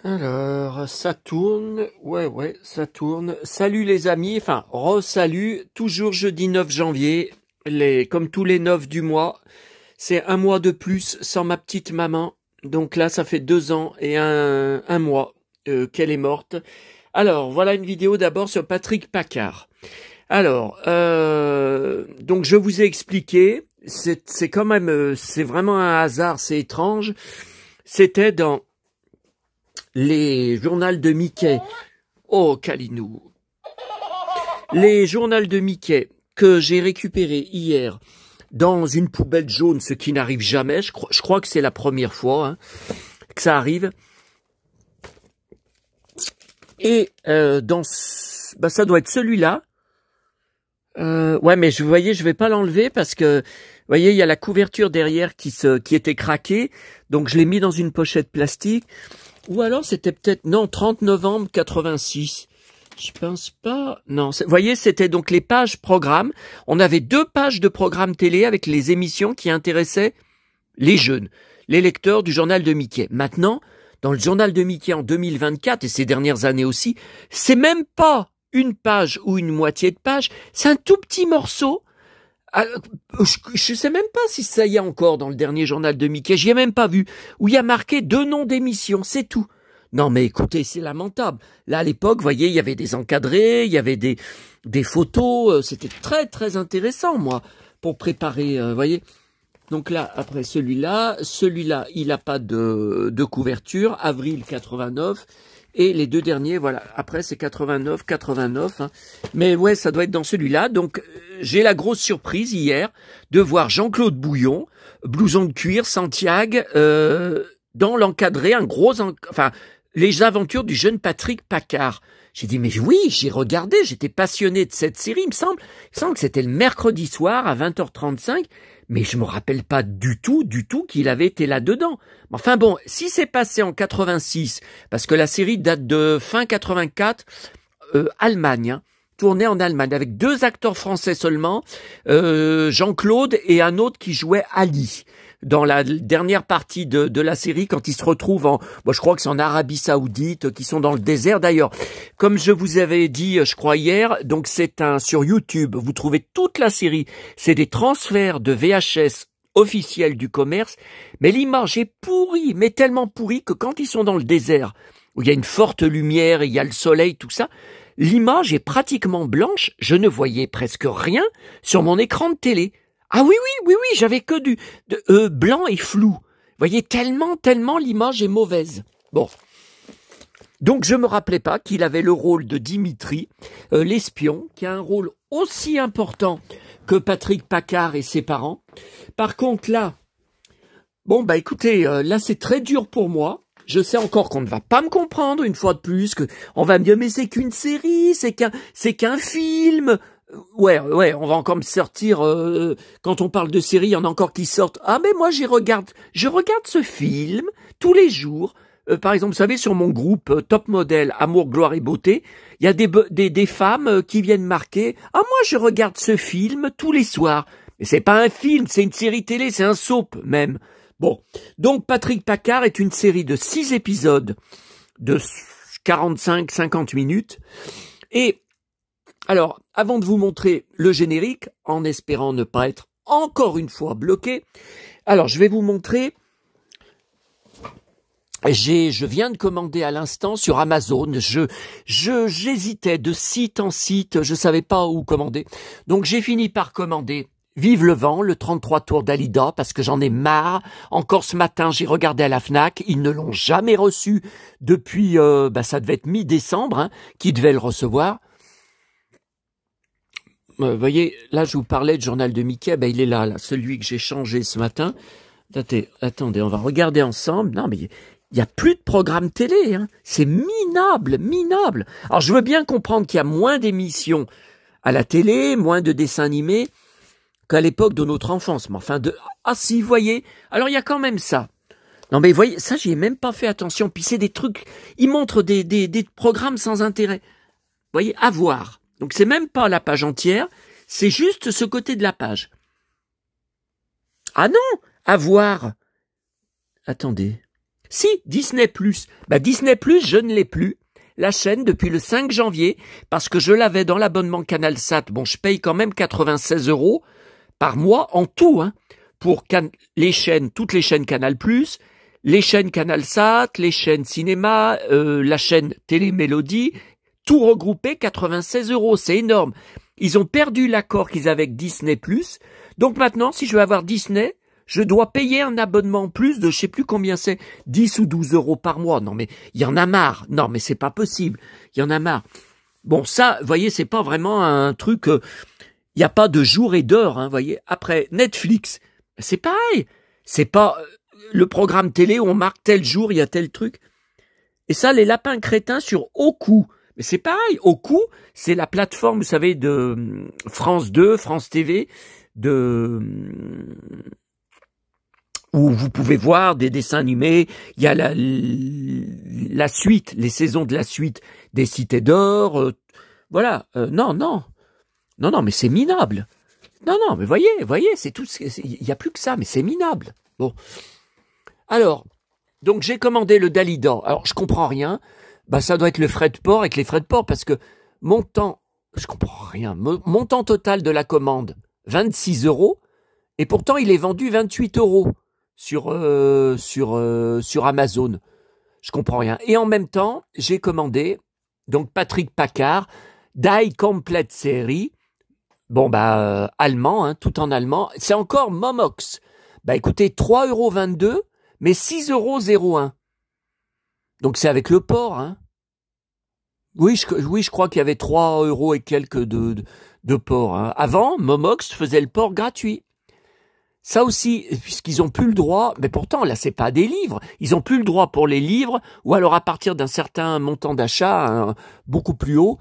Alors, ça tourne, ouais, ça tourne. Salut les amis, enfin, re-salut, toujours jeudi 9 janvier, comme tous les 9 du mois, c'est un mois de plus sans ma petite maman, donc là ça fait 2 ans et un mois qu'elle est morte. Alors, voilà une vidéo d'abord sur Patrick Paccard. Alors, donc je vous ai expliqué, c'est quand même, c'est vraiment un hasard, c'est étrange, c'était dans les journaux de Mickey. Oh, Kalinou. Les journaux de Mickey que j'ai récupérés hier dans une poubelle jaune, ce qui n'arrive jamais. Je crois que c'est la première fois que ça arrive. Et ça doit être celui-là. Ouais, mais vous voyez, je vais pas l'enlever parce que, vous voyez, il y a la couverture derrière qui était craquée. Donc je l'ai mis dans une pochette plastique. Ou alors c'était peut-être, non, 30 novembre 86. Je pense pas. Non, vous voyez, c'était donc les pages programmes. On avait 2 pages de programmes télé avec les émissions qui intéressaient les jeunes, les lecteurs du journal de Mickey. Maintenant, dans le journal de Mickey en 2024 et ces dernières années aussi, c'est même pas une page ou une moitié de page, c'est un tout petit morceau. Je sais même pas si ça y est encore dans le dernier journal de Mickey, j'y ai même pas vu, où il y a marqué 2 noms d'émissions, c'est tout. Non mais écoutez, c'est lamentable. Là à l'époque, vous voyez, il y avait des encadrés, il y avait des photos, c'était très très intéressant moi, pour préparer, vous voyez. Donc là, après celui-là, il n'a pas de couverture, avril 89, et les 2 derniers, voilà, après c'est 89, 89, mais ouais, ça doit être dans celui-là. Donc j'ai la grosse surprise hier de voir Jean-Claude Bouillon, blouson de cuir, Santiago, dans l'encadré, enfin, les aventures du jeune Patrick Paccard. J'ai dit, mais oui, j'ai regardé, j'étais passionné de cette série, il me semble que c'était le mercredi soir à 20h35, mais je me rappelle pas du tout qu'il avait été là-dedans. Enfin bon, si c'est passé en 86, parce que la série date de fin 84, Allemagne, tournée en Allemagne, avec 2 acteurs français seulement, Jean-Claude et un autre qui jouait Ali. Dans la dernière partie de la série, quand ils se retrouvent je crois que c'est en Arabie Saoudite, qui sont dans le désert d'ailleurs. Comme je vous avais dit, je crois hier, donc sur YouTube, vous trouvez toute la série. C'est des transferts de VHS officiels du commerce, mais l'image est pourrie, mais tellement pourrie que quand ils sont dans le désert, où il y a une forte lumière, il y a le soleil, tout ça, l'image est pratiquement blanche, je ne voyais presque rien sur mon écran de télé. Ah oui, j'avais que blanc et flou. Vous voyez, tellement l'image est mauvaise. Bon. Donc je me rappelais pas qu'il avait le rôle de Dimitri, l'espion, qui a un rôle aussi important que Patrick Paccard et ses parents. Par contre là, écoutez, là c'est très dur pour moi. Je sais encore qu'on ne va pas me comprendre une fois de plus, que on va me dire mais c'est qu'une série, c'est qu'un film. Ouais, on va encore me sortir, quand on parle de série, il y en a encore qui sortent. Ah, mais moi, je regarde ce film tous les jours. Par exemple, vous savez, sur mon groupe Top Model, Amour, Gloire et Beauté, il y a des femmes qui viennent marquer. Ah, moi, je regarde ce film tous les soirs. Mais c'est pas un film, c'est une série télé, c'est un soap, même. Bon. Donc, Patrick Paccard est une série de 6 épisodes de 45-50 minutes. Et, alors, avant de vous montrer le générique, en espérant ne pas être encore une fois bloqué, alors je vais vous montrer, je viens de commander à l'instant sur Amazon, j'hésitais de site en site, je savais pas où commander, donc j'ai fini par commander Vive le vent, le 33 tours d'Alida, parce que j'en ai marre. Encore ce matin, j'ai regardé à la Fnac, ils ne l'ont jamais reçu depuis, ça devait être mi-décembre, qu'ils devaient le recevoir. Vous voyez, là, je vous parlais du journal de Mickey, il est là, celui que j'ai changé ce matin. Attendez, on va regarder ensemble. Non, mais il n'y a plus de programme télé, C'est minable. Alors, je veux bien comprendre qu'il y a moins d'émissions à la télé, moins de dessins animés qu'à l'époque de notre enfance. Mais enfin, si, vous voyez, alors il y a quand même ça. Non, mais vous voyez, ça, j'y ai même pas fait attention. Puis c'est des trucs, ils montrent des programmes sans intérêt. Vous voyez, à voir. Donc c'est même pas la page entière, c'est juste ce côté de la page. Ah non, à voir. Attendez. Si, Disney+. Bah, Disney+, je ne l'ai plus. La chaîne depuis le 5 janvier, parce que je l'avais dans l'abonnement CanalSat. Bon, je paye quand même 96 € par mois en tout, hein, pour les chaînes, toutes les chaînes Canal+, les chaînes CanalSat, les chaînes cinéma, la chaîne Télé Mélodie, tout regroupé, 96 €, c'est énorme. Ils ont perdu l'accord qu'ils avaient avec Disney+. Donc maintenant, si je veux avoir Disney, je dois payer un abonnement en plus de je sais plus combien c'est, 10 ou 12 € par mois. Non mais il y en a marre. Non mais c'est pas possible. Il y en a marre. Bon ça, vous voyez, c'est pas vraiment un truc. Il n'y a pas de jour et d'heure. Hein, voyez. Après Netflix, c'est pareil. C'est pas le programme télé où on marque tel jour, il y a tel truc. Et ça, les lapins crétins sur Oku. Mais c'est pareil. Oku, c'est la plateforme, vous savez, de France 2, France TV, où vous pouvez voir des dessins animés, il y a la suite, les saisons de la suite des Cités d'Or, voilà, non, mais c'est minable. Non, mais voyez, c'est tout, il n'y a plus que ça, mais c'est minable. Bon, alors, donc j'ai commandé le Dalida, alors je comprends rien, bah ça doit être le frais de port avec les frais de port, parce que je comprends rien, montant total de la commande, 26 €, et pourtant il est vendu 28 € sur Amazon. Je comprends rien. Et en même temps, j'ai commandé, donc Patrick Paccard, Die Complete Serie, bon bah allemand, hein, tout en allemand, c'est encore Momox. Bah écoutez, 3,22 €, mais 6,01 €. Donc c'est avec le port, hein. Oui, je crois qu'il y avait 3 € et quelques de port. Hein. Avant, Momox faisait le port gratuit. Ça aussi, puisqu'ils ont plus le droit, mais pourtant là c'est pas des livres, ils ont plus le droit pour les livres, ou alors à partir d'un certain montant d'achat, hein, beaucoup plus haut.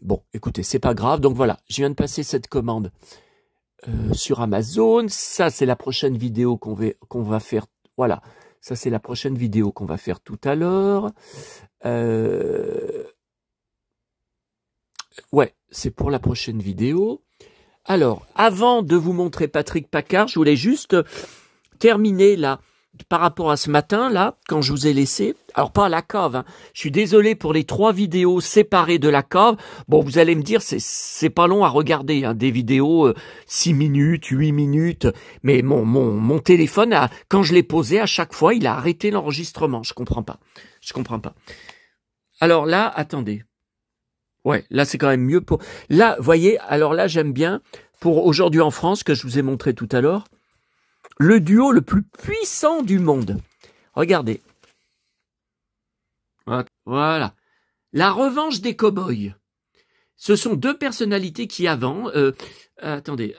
Bon, écoutez, c'est pas grave, donc voilà, je viens de passer cette commande sur Amazon. Ça c'est la prochaine vidéo qu'on va faire. Voilà, ça c'est la prochaine vidéo qu'on va faire tout à l'heure. Ouais, c'est pour la prochaine vidéo. Alors, avant de vous montrer Patrick Paccard, je voulais juste terminer là, par rapport à ce matin, là, quand je vous ai laissé. Alors, pas à la cave, hein. Je suis désolé pour les 3 vidéos séparées de la cave. Bon, vous allez me dire, c'est pas long à regarder, hein, des vidéos 6 minutes, 8 minutes. Mais mon téléphone, quand je l'ai posé, à chaque fois, il a arrêté l'enregistrement. Je comprends pas. Alors là, attendez. Ouais, là c'est quand même mieux pour... Là, voyez, alors là j'aime bien, pour aujourd'hui en France, que je vous ai montré tout à l'heure, le duo le plus puissant du monde. Regardez. Voilà. La revanche des cow-boys. Ce sont 2 personnalités qui avant... attendez.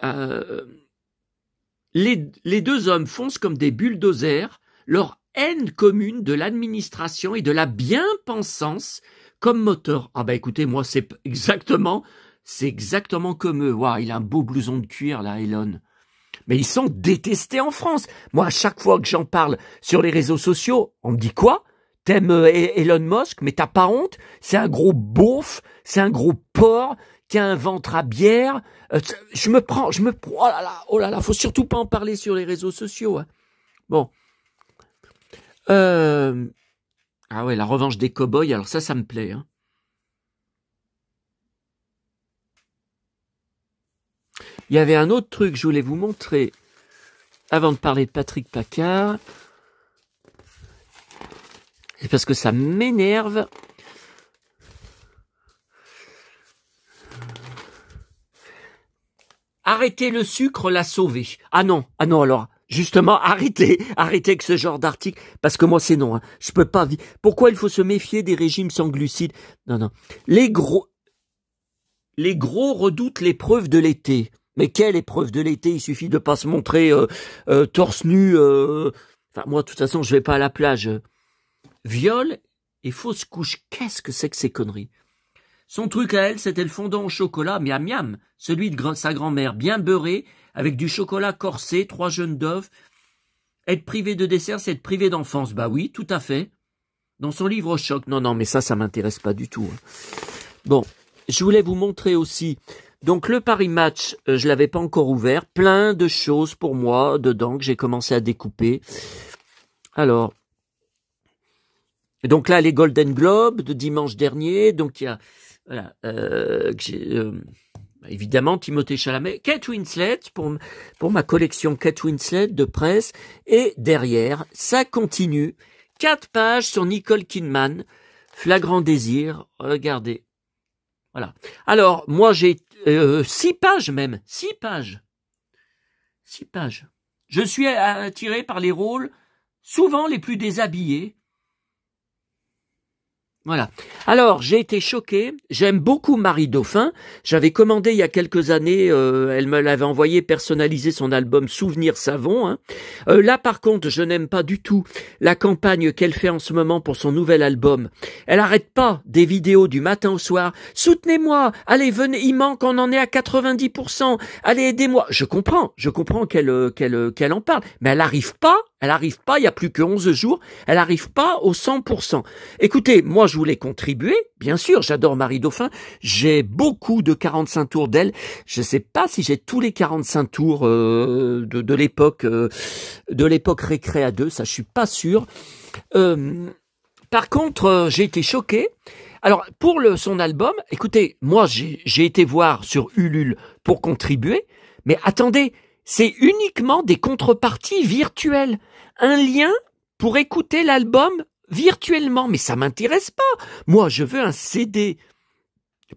Les 2 hommes foncent comme des bulldozers, leur haine commune de l'administration et de la bien-pensance comme moteur. Ah bah écoutez, moi c'est exactement comme eux. Waouh, il a un beau blouson de cuir là, Elon. Mais ils sont détestés en France. Moi, à chaque fois que j'en parle sur les réseaux sociaux, on me dit quoi? T'aimes Elon Musk, mais t'as pas honte? C'est un gros beauf, c'est un gros porc qui a un ventre à bière. Je me prends, oh là là, faut surtout pas en parler sur les réseaux sociaux. Hein. Bon. Ah ouais, la revanche des cow-boys, alors ça me plaît. Hein. Il y avait un autre truc que je voulais vous montrer avant de parler de Patrick Paccard. C'est parce que ça m'énerve. Arrêter le sucre l'a sauvé. Ah non, alors... Justement, arrêtez avec ce genre d'article, parce que moi c'est non, hein. Je peux pas vivre. Pourquoi il faut se méfier des régimes sans glucides? Non. Les gros redoutent l'épreuve de l'été. Mais quelle épreuve de l'été? Il suffit de pas se montrer torse nu. Enfin, moi, de toute façon, je vais pas à la plage. Viol et fausse couche. Qu'est-ce que c'est que ces conneries? Son truc à elle, c'était le fondant au chocolat, miam miam, celui de sa grand-mère, bien beurré, avec du chocolat corsé, 3 jaunes d'œufs. Être privé de dessert, c'est être privé d'enfance. Bah oui, tout à fait. Dans son livre Choc. Non, mais ça m'intéresse pas du tout. Bon, je voulais vous montrer aussi. Donc le Paris Match, je l'avais pas encore ouvert. Plein de choses pour moi dedans que j'ai commencé à découper. Alors, Et donc là, les Golden Globes de dimanche dernier, donc il y a, voilà, évidemment, Timothée Chalamet, Kate Winslet, pour ma collection Kate Winslet de presse, et derrière, ça continue, 4 pages sur Nicole Kidman, Flagrant désir, regardez. Voilà. Alors, moi j'ai 6 pages même, 6 pages. 6 pages. Je suis attiré par les rôles souvent les plus déshabillés. Voilà. Alors, j'ai été choqué. J'aime beaucoup Marie Dauphin. J'avais commandé il y a quelques années, elle me l'avait envoyé personnaliser son album Souvenir Savon. Hein. Là, par contre, je n'aime pas du tout la campagne qu'elle fait en ce moment pour son nouvel album. Elle arrête pas des vidéos du matin au soir. Soutenez-moi. Allez, venez. Il manque, on en est à 90%. Allez, aidez-moi. Je comprends qu'elle en parle. Mais elle arrive pas. Il y a plus que 11 jours. Elle arrive pas au 100%. Écoutez, moi, je voulais contribuer. Bien sûr, j'adore Marie Dauphin. J'ai beaucoup de 45 tours d'elle. Je sais pas si j'ai tous les 45 tours de l'époque Récré à 2. Ça, je suis pas sûr. Par contre, j'ai été choqué. Alors, pour son album, écoutez, moi, j'ai été voir sur Ulule pour contribuer. Mais attendez, c'est uniquement des contreparties virtuelles. Un lien pour écouter l'album virtuellement. Mais ça m'intéresse pas. Moi, je veux un CD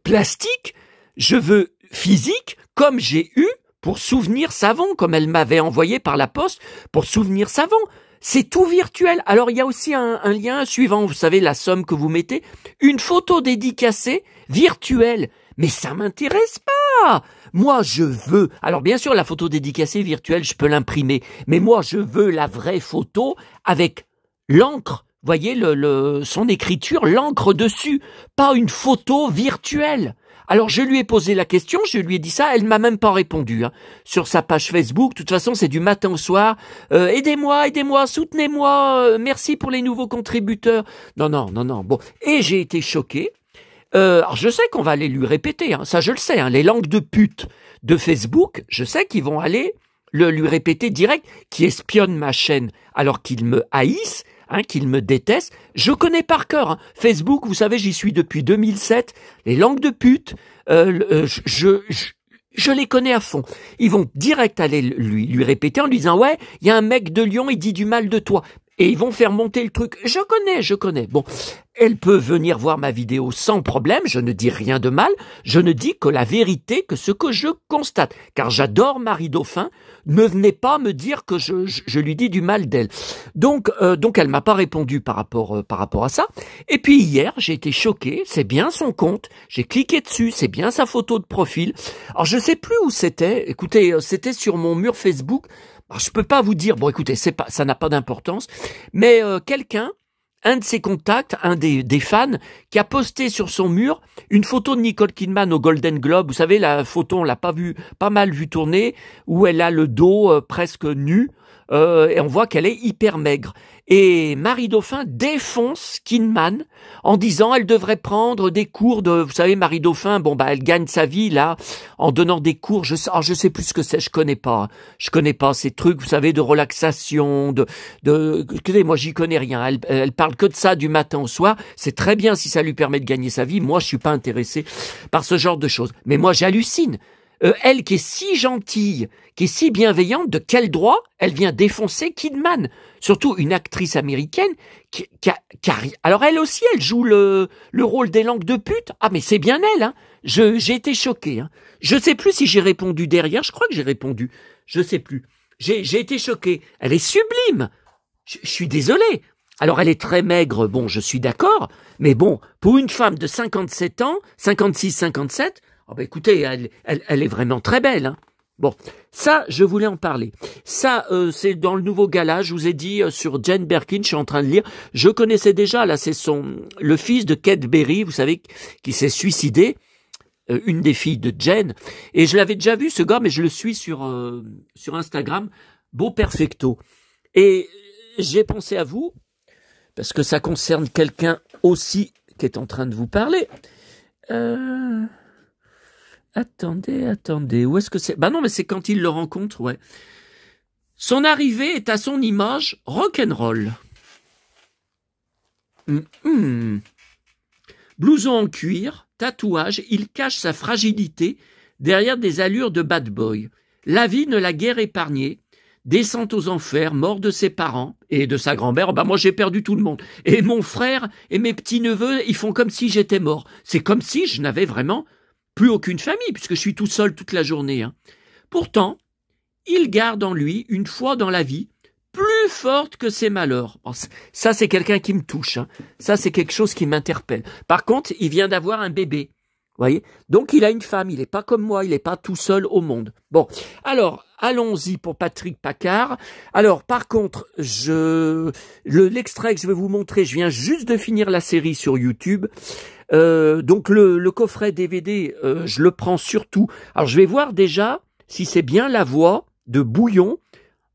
plastique, je veux physique, comme j'ai eu pour Souvenir Savon, comme elle m'avait envoyé par la poste pour Souvenir Savon. C'est tout virtuel. Alors, il y a aussi un lien suivant, vous savez, la somme que vous mettez, une photo dédicacée virtuelle. Mais ça m'intéresse pas. Moi, je veux... Alors, bien sûr, la photo dédicacée virtuelle, je peux l'imprimer. Mais moi, je veux la vraie photo avec l'encre. Voyez, son écriture, l'encre dessus. Pas une photo virtuelle. Alors, je lui ai posé la question, je lui ai dit ça, elle m'a même pas répondu. Hein. Sur sa page Facebook, de toute façon, c'est du matin au soir. Aidez-moi, soutenez-moi, merci pour les nouveaux contributeurs. Non. Bon, et j'ai été choqué. Alors je sais qu'on va aller lui répéter, hein, ça je le sais, hein, les langues de pute de Facebook, je sais qu'ils vont aller lui répéter direct, qui espionne ma chaîne alors qu'ils me haïssent, hein, qu'ils me détestent. Je connais par cœur hein. Facebook, vous savez, j'y suis depuis 2007, les langues de pute, je les connais à fond. Ils vont direct aller lui répéter en lui disant « Ouais, il y a un mec de Lyon, il dit du mal de toi ». Et ils vont faire monter le truc. Je connais. Bon, elle peut venir voir ma vidéo sans problème. Je ne dis rien de mal. Je ne dis que la vérité, que ce que je constate. Car j'adore Marie Dauphin. Ne venez pas me dire que je lui dis du mal d'elle. Donc elle m'a pas répondu par rapport à ça. Et puis hier, j'ai été choqué. C'est bien son compte. J'ai cliqué dessus. C'est bien sa photo de profil. Alors je sais plus où c'était. Écoutez, c'était sur mon mur Facebook. Alors, je peux pas vous dire, bon écoutez, ça n'a pas d'importance, mais quelqu'un, un de ses contacts, un des fans, qui a posté sur son mur une photo de Nicole Kidman au Golden Globe. Vous savez, la photo, on l'a pas mal vu tourner, où elle a le dos presque nu, et on voit qu'elle est hyper maigre. Et Marie Dauphin défonce Kidman en disant elle devrait prendre des cours de, vous savez, Marie Dauphin, bon bah elle gagne sa vie là en donnant des cours. Je sais plus ce que c'est, je connais pas ces trucs, vous savez, de relaxation, écoutez, moi j'y connais rien. Elle parle que de ça du matin au soir. C'est très bien si ça lui permet de gagner sa vie. Moi je suis pas intéressé par ce genre de choses. Mais moi j'hallucine. Elle qui est si gentille, qui est si bienveillante, de quel droit elle vient défoncer Kidman? Surtout une actrice américaine qui alors elle aussi, elle joue le rôle des langues de pute. Ah mais c'est bien elle, hein. J'ai été choqué. Hein. Je sais plus si j'ai répondu derrière. Je crois que j'ai répondu. Je sais plus. J'ai été choqué. Elle est sublime. Je suis désolé. Alors elle est très maigre. Bon, je suis d'accord. Mais bon, pour une femme de 57 ans, 56, 57. Oh bah écoutez, elle est vraiment très belle. Hein. Bon, ça, je voulais en parler. Ça, c'est dans le nouveau gala, je vous ai dit, sur Jane Birkin, je suis en train de lire. Je connaissais déjà, là, c'est le fils de Kate Berry, vous savez, qui s'est suicidé, une des filles de Jane. Et je l'avais déjà vu, ce gars, mais je le suis sur Instagram, beau perfecto. Et j'ai pensé à vous, parce que ça concerne quelqu'un aussi qui est en train de vous parler. Attendez, où est-ce que c'est? Bah non, mais c'est quand il le rencontre, ouais. Son arrivée est à son image rock'n'roll. Blouson en cuir, tatouage, il cache sa fragilité derrière des allures de bad boy. La vie ne l'a guère épargné. Descente aux enfers, mort de ses parents et de sa grand-mère. Bah moi j'ai perdu tout le monde. Et mon frère et mes petits-neveux, ils font comme si j'étais mort. C'est comme si je n'avais vraiment plus aucune famille, puisque je suis tout seul toute la journée. Pourtant, il garde en lui une foi dans la vie plus forte que ses malheurs. Bon, ça, c'est quelqu'un qui me touche. Ça, c'est quelque chose qui m'interpelle. Par contre, il vient d'avoir un bébé. Voyez, donc il a une femme, il n'est pas comme moi, il n'est pas tout seul au monde. Bon, alors, allons-y pour Patrick Paccard. Alors, par contre, l'extrait que je vais vous montrer, je viens juste de finir la série sur YouTube. Donc le coffret DVD, je le prends surtout. Alors, je vais voir déjà si c'est bien la voix de Bouillon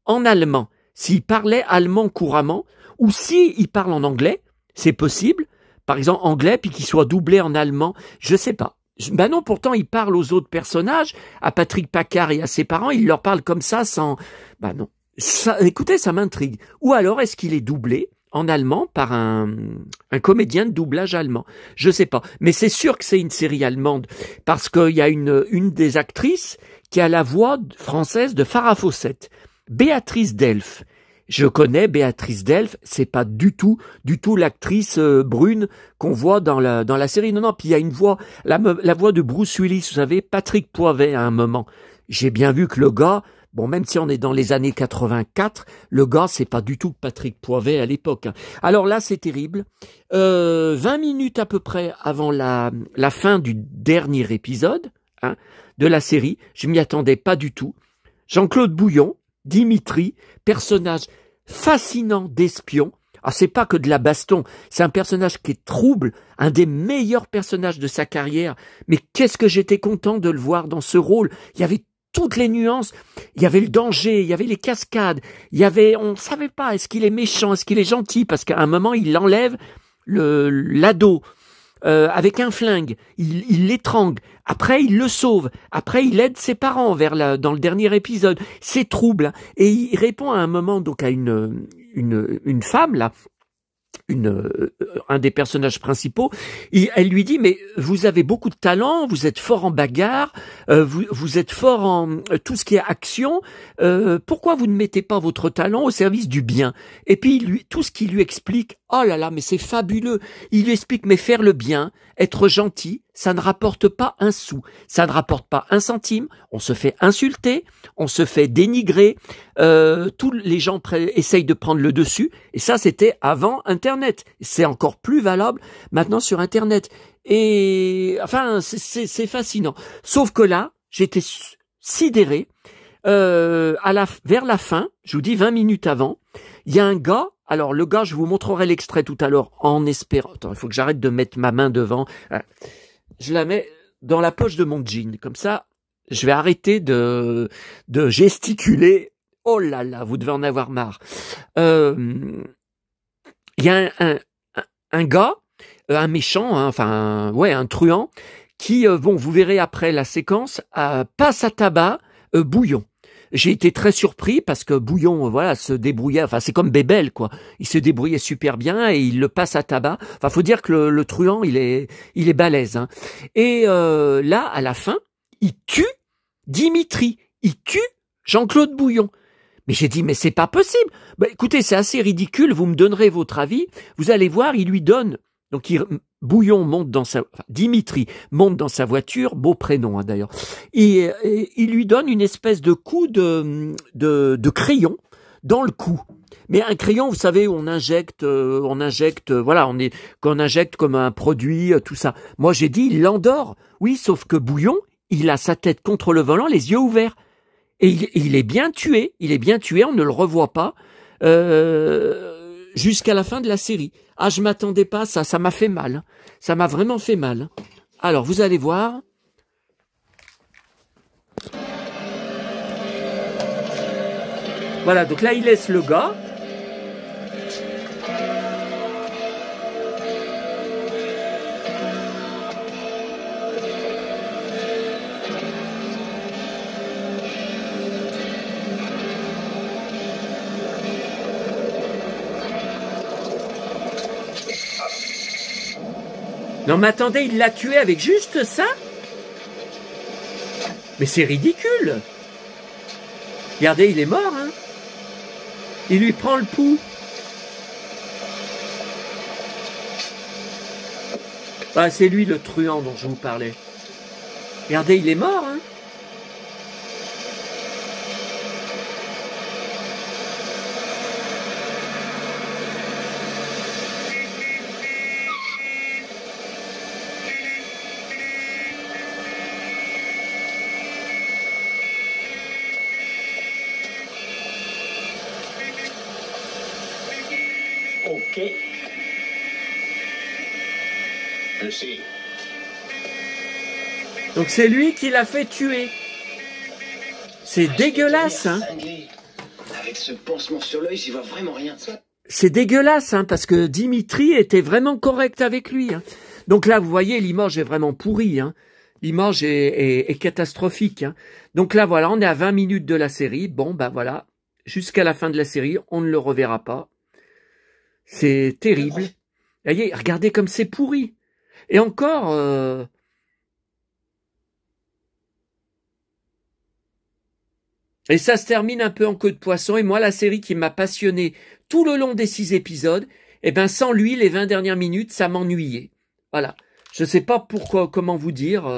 en allemand. S'il parlait allemand couramment, ou s'il parle en anglais, c'est possible. Par exemple, anglais, puis qu'il soit doublé en allemand, je sais pas. Ben non, pourtant, il parle aux autres personnages, à Patrick Paccard et à ses parents, il leur parle comme ça sans... Ben non. Écoutez, ça m'intrigue. Ou alors, est-ce qu'il est doublé en allemand par un comédien de doublage allemand? Je sais pas. Mais c'est sûr que c'est une série allemande, parce qu'il y a une des actrices qui a la voix française de Farah Fawcett, Béatrice Delph. Je connais Béatrice Delph, c'est pas du tout l'actrice brune qu'on voit dans la série. Non, puis il y a une voix, la voix de Bruce Willis, vous savez, Patrick Poivet à un moment. J'ai bien vu que le gars, bon, même si on est dans les années 84, le gars, c'est pas du tout Patrick Poivet à l'époque. Alors là, c'est terrible. 20 minutes à peu près avant la fin du dernier épisode de la série, je m'y attendais pas du tout. Jean-Claude Bouillon, Dimitri, personnage fascinant d'espion. Ah, c'est pas que de la baston, c'est un personnage qui est trouble, un des meilleurs personnages de sa carrière. Mais qu'est-ce que j'étais content de le voir dans ce rôle. Il y avait toutes les nuances, il y avait le danger, il y avait les cascades, on savait pas, est-ce qu'il est méchant, est-ce qu'il est gentil, parce qu'à un moment, il enlève l'ado, avec un flingue, il l'étrangle, après il le sauve, après il aide ses parents dans le dernier épisode, c'est trouble, et il répond à un moment donc à une femme là, un des personnages principaux, elle lui dit mais vous avez beaucoup de talent, vous êtes fort en bagarre, vous êtes fort en tout ce qui est action, pourquoi vous ne mettez pas votre talent au service du bien? Et puis tout ce qu'il lui explique, oh là là mais c'est fabuleux, il lui explique mais faire le bien, être gentil, ça ne rapporte pas un sou, ça ne rapporte pas un centime, on se fait insulter, on se fait dénigrer, tous les gens essayent de prendre le dessus, et ça c'était avant Internet, c'est encore plus valable maintenant sur Internet, et enfin c'est fascinant, sauf que là, j'étais sidéré, vers la fin, je vous dis 20 minutes avant, il y a un gars, alors le gars, je vous montrerai l'extrait tout à l'heure en espérant, attends, il faut que j'arrête de mettre ma main devant, je la mets dans la poche de mon jean, comme ça, je vais arrêter de gesticuler. Oh là là, vous devez en avoir marre. Il y a un gars, un méchant, un truand, qui, vous verrez après la séquence, passe à tabac Bouillon. J'ai été très surpris parce que Bouillon, se débrouillait, c'est comme Bébel, quoi. Il se débrouillait super bien et il le passe à tabac. Faut dire que le truand, il est balèze, Et là, à la fin, il tue Dimitri. Il tue Jean-Claude Bouillon. Mais j'ai dit, mais c'est pas possible. Écoutez, c'est assez ridicule, vous me donnerez votre avis. Vous allez voir, il lui donne. Donc Bouillon Dimitri monte dans sa voiture, beau prénom d'ailleurs. Et il lui donne une espèce de coup de crayon dans le cou. Mais un crayon, vous savez, on injecte, qu'on injecte comme un produit, tout ça. Moi j'ai dit, il l'endort. Oui, sauf que Bouillon, il a sa tête contre le volant, les yeux ouverts. Et il est bien tué, on ne le revoit pas jusqu'à la fin de la série. Ah, je m'attendais pas à ça, ça m'a fait mal. Ça m'a vraiment fait mal. Alors, vous allez voir. Voilà, donc là, il laisse le gars. Non mais attendez, il l'a tué avec juste ça? Mais c'est ridicule. Regardez, il est mort, hein. Il lui prend le pouls. Ah, c'est lui le truand dont je vous parlais. Regardez, il est mort, hein. Ok. Je sais. Donc c'est lui qui l'a fait tuer. C'est dégueulasse, hein. Avec ce pansement sur l'œil, j'y vois vraiment rien. C'est dégueulasse, hein, parce que Dimitri était vraiment correct avec lui. Hein. Donc là, vous voyez, l'image est vraiment pourrie. Hein. L'image est catastrophique. Hein. Donc là, voilà, on est à 20 minutes de la série. Bon, ben voilà, jusqu'à la fin de la série, on ne le reverra pas. C'est terrible. Voyez, regardez comme c'est pourri. Et encore... Et ça se termine un peu en queue de poisson. Et moi, la série qui m'a passionné tout le long des 6 épisodes, eh ben, sans lui, les 20 dernières minutes, ça m'ennuyait. Voilà. Je sais pas pourquoi, comment vous dire.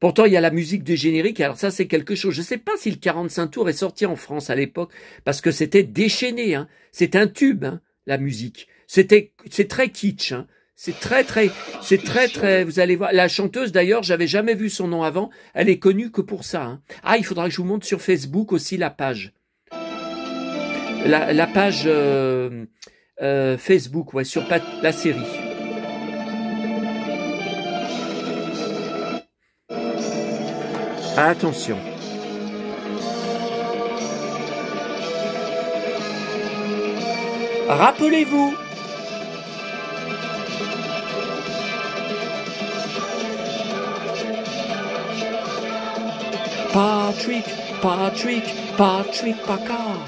Pourtant, il y a la musique du générique. Alors ça, c'est quelque chose. Je sais pas si le 45 tours est sorti en France à l'époque, parce que c'était déchaîné. Hein. C'est un tube, hein, la musique. C'est très kitsch. Hein. C'est très, vous allez voir. La chanteuse, d'ailleurs, j'avais jamais vu son nom avant. Elle est connue que pour ça. Hein. Ah, il faudra que je vous montre sur Facebook aussi la page. La page Facebook, ouais, sur la série. Attention. Rappelez-vous. Patrick Packard.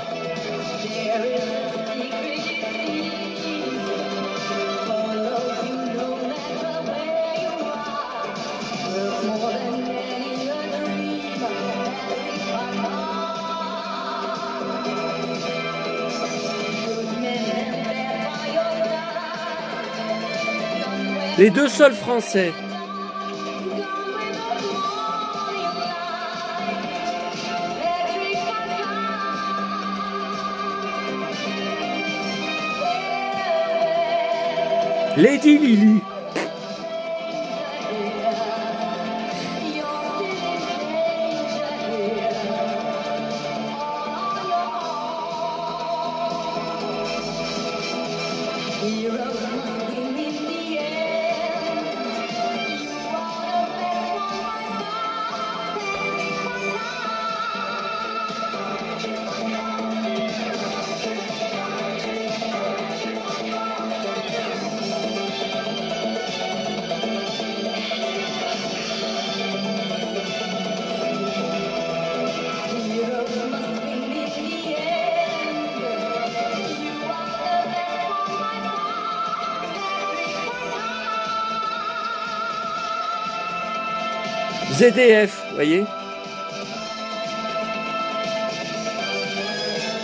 Les deux seuls Français. Lady Lily. ZDF, vous voyez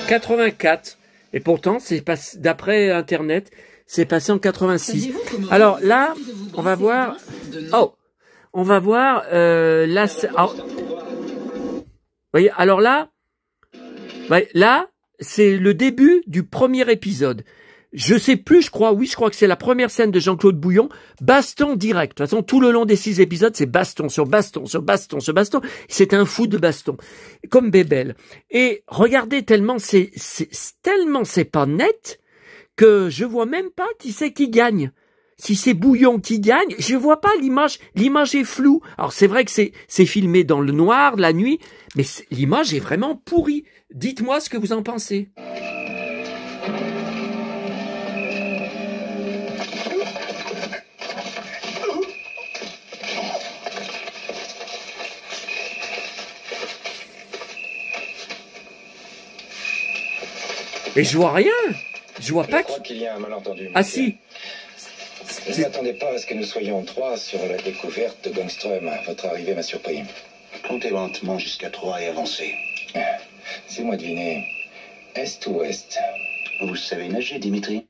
84. Et pourtant, c'est d'après Internet, c'est passé en 86. Alors là, on va voir... Oh, on va voir... là, vous voyez, alors là, c'est le début du premier épisode. Je sais plus, je crois que c'est la première scène de Jean-Claude Bouillon, baston direct. De toute façon, tout le long des 6 épisodes, c'est baston sur baston, sur baston, sur baston. C'est un fou de baston. Comme Bébel. Et regardez, tellement c'est pas net, que je vois même pas qui c'est qui gagne. Si c'est Bouillon qui gagne, je vois pas l'image est floue. Alors c'est vrai que c'est filmé dans le noir, la nuit, mais l'image est vraiment pourrie. Dites-moi ce que vous en pensez. Et je vois rien. Je vois pas qu'il y a un malentendu. Ah si. Je ne m'attendais pas à ce que nous soyons trois sur la découverte de Gangström. Votre arrivée m'a surpris. Comptez lentement jusqu'à 3 et avancez. C'est moi deviner. Est ou ouest? Vous savez nager, Dimitri?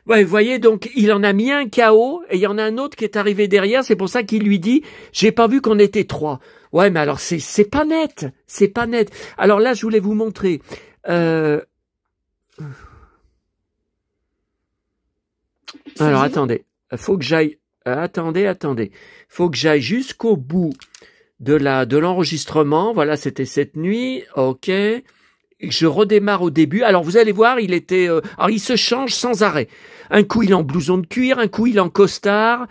Ouais, vous voyez, donc il en a mis un KO et il y en a un autre qui est arrivé derrière. C'est pour ça qu'il lui dit « J'ai pas vu qu'on était trois ». Ouais, mais alors c'est pas net, c'est pas net. Alors là, je voulais vous montrer. Alors attendez, faut que j'aille. Attendez. Faut que j'aille jusqu'au bout de l'enregistrement. Voilà, c'était cette nuit. Ok. Je redémarre au début. Alors vous allez voir, il était. Alors il se change sans arrêt. Un coup il est en blouson de cuir, un coup il est en costard.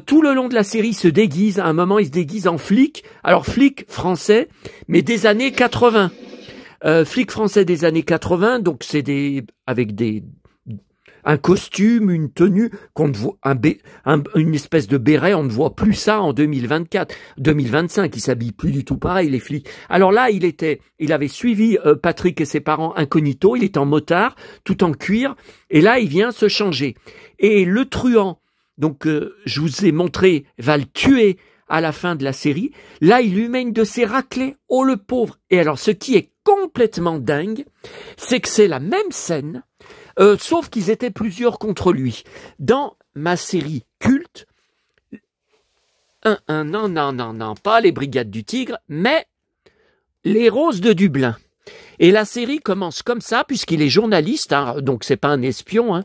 Tout le long de la série, il se déguise. À un moment, il se déguise en flic. Alors flic français, mais des années 80. Flic français des années 80. Donc c'est avec un costume, une tenue qu'on ne voit, une espèce de béret, on ne voit plus ça en 2024, 2025, ils s'habillent plus du tout pareil, les flics. Alors là, il avait suivi Patrick et ses parents incognito, il est en motard, tout en cuir, et là, il vient se changer. Et le truand, donc je vous ai montré, va le tuer à la fin de la série. Là, il lui met une de ses raclées, oh le pauvre. Et alors, ce qui est complètement dingue, c'est que c'est la même scène, sauf qu'ils étaient plusieurs contre lui. Dans ma série culte, non, pas les Brigades du Tigre, mais les Roses de Dublin. Et la série commence comme ça, puisqu'il est journaliste, hein, donc c'est pas un espion. Hein.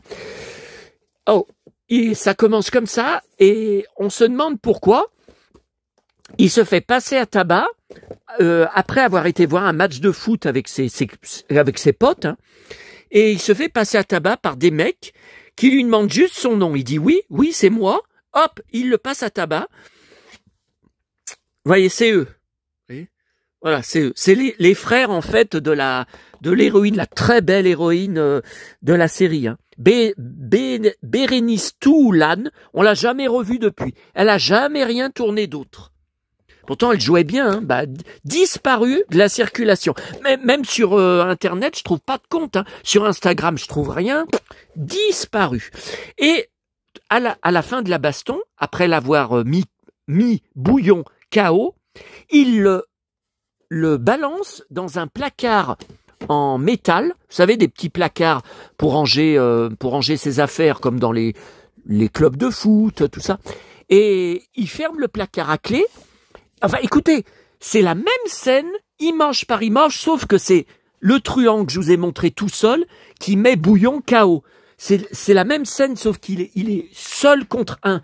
Oh, et ça commence comme ça, et on se demande pourquoi. Il se fait passer à tabac après avoir été voir un match de foot avec ses potes, hein. Et il se fait passer à tabac par des mecs qui lui demandent juste son nom. Il dit oui, c'est moi. Hop, il le passe à tabac. Vous voyez, c'est eux. Voilà, c'est eux. C'est les frères, en fait, de l'héroïne, la très belle héroïne de la série. Hein. Bérénice Toulan, on l'a jamais revue depuis. Elle a jamais rien tourné d'autre. Pourtant, elle jouait bien, hein, disparue de la circulation. Même sur Internet, je trouve pas de compte. Hein. Sur Instagram, je trouve rien. Disparue. Et à la fin de la baston, après l'avoir mis bouillon KO, il le balance dans un placard en métal. Vous savez, des petits placards pour ranger ses affaires, comme dans les clubs de foot, tout ça. Et il ferme le placard à clé. Enfin, écoutez, c'est la même scène, image par image, sauf que c'est le truand que je vous ai montré tout seul qui met bouillon KO. C'est la même scène, sauf qu'il est seul contre un.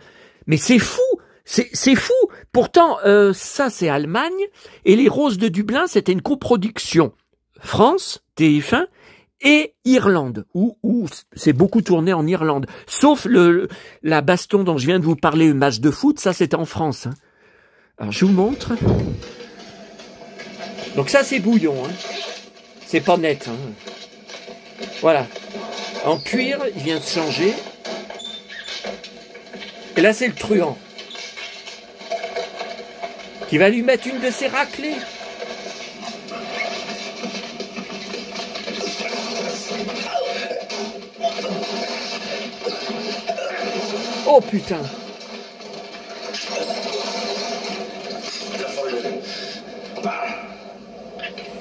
Mais c'est fou, c'est fou. Pourtant, ça c'est Allemagne, et les Roses de Dublin, c'était une coproduction France, TF1, et Irlande, où c'est beaucoup tourné en Irlande. Sauf la baston dont je viens de vous parler, le match de foot, ça c'était en France. Hein. Alors, je vous montre. Donc ça, c'est bouillon. Hein. C'est pas net. Hein. Voilà. En cuir, il vient de changer. Et là, c'est le truand. Qui va lui mettre une de ses raclées. Oh putain.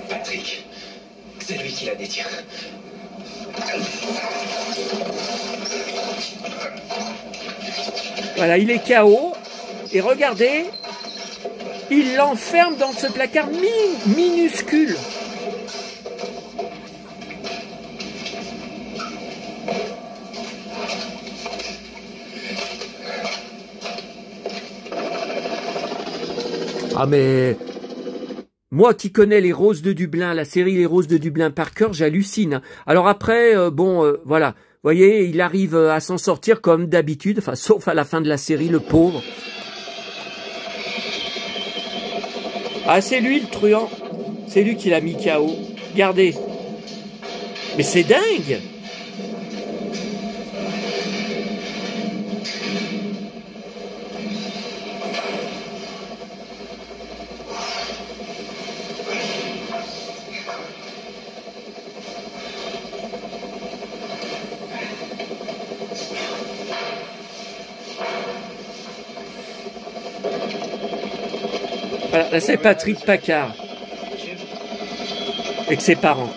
Patrick, c'est lui qui la détient. Voilà, il est KO. Et regardez, il l'enferme dans ce placard minuscule. Ah mais moi qui connais les Roses de Dublin, la série Les Roses de Dublin par cœur, j'hallucine. Alors après, voilà, vous voyez, il arrive à s'en sortir comme d'habitude, enfin sauf à la fin de la série, le pauvre. Ah c'est lui le truand, c'est lui qui l'a mis KO. Regardez, mais c'est dingue. Voilà, là c'est Patrick Paccard. Avec ses parents.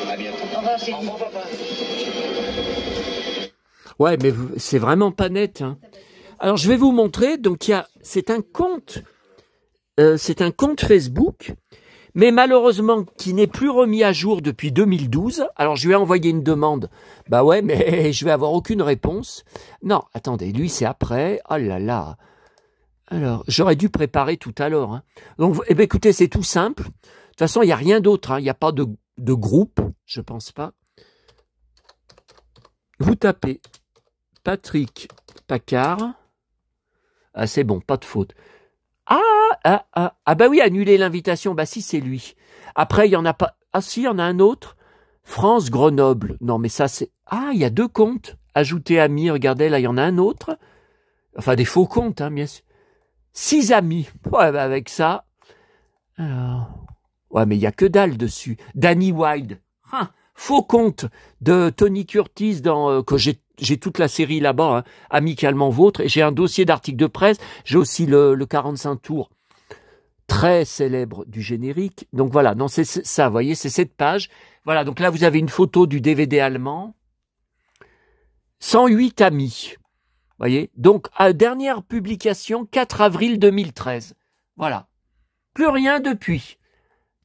À bientôt. Au revoir, Céline. Au revoir, papa. Ouais, mais c'est vraiment pas net. Hein. Alors je vais vous montrer. Donc c'est un compte Facebook, mais malheureusement qui n'est plus remis à jour depuis 2012. Alors je lui ai envoyé une demande. Bah ouais, mais je vais avoir aucune réponse. Non, attendez, lui c'est après. Oh là là. Alors j'aurais dû préparer tout à l'heure. Hein. Donc eh ben, écoutez, c'est tout simple. De toute façon, il n'y a rien d'autre. Hein. Il n'y a pas de groupe, je pense pas. Vous tapez Patrick Paccard. Ah, c'est bon, pas de faute. Ah bah oui, annuler l'invitation. Bah si, c'est lui. Après, il y en a pas. Ah si, il y en a un autre. France Grenoble. Non, mais ça, c'est... Ah, il y a 2 comptes. Ajouter amis, regardez, là, il y en a un autre. Enfin, des faux comptes, hein, bien sûr. 6 amis. Ouais, bah avec ça... Alors... Ouais, mais il y a que dalle dessus. Danny Wilde. Faux compte de Tony Curtis dans que j'ai toute la série là-bas, hein, Amicalement Vôtre, et j'ai un dossier d'articles de presse, j'ai aussi le 45 tours très célèbre du générique. Donc voilà, non, c'est ça, vous voyez, c'est cette page. Voilà, donc là vous avez une photo du DVD allemand. 108 amis. Vous voyez, donc dernière publication 4 avril 2013. Voilà. Plus rien depuis.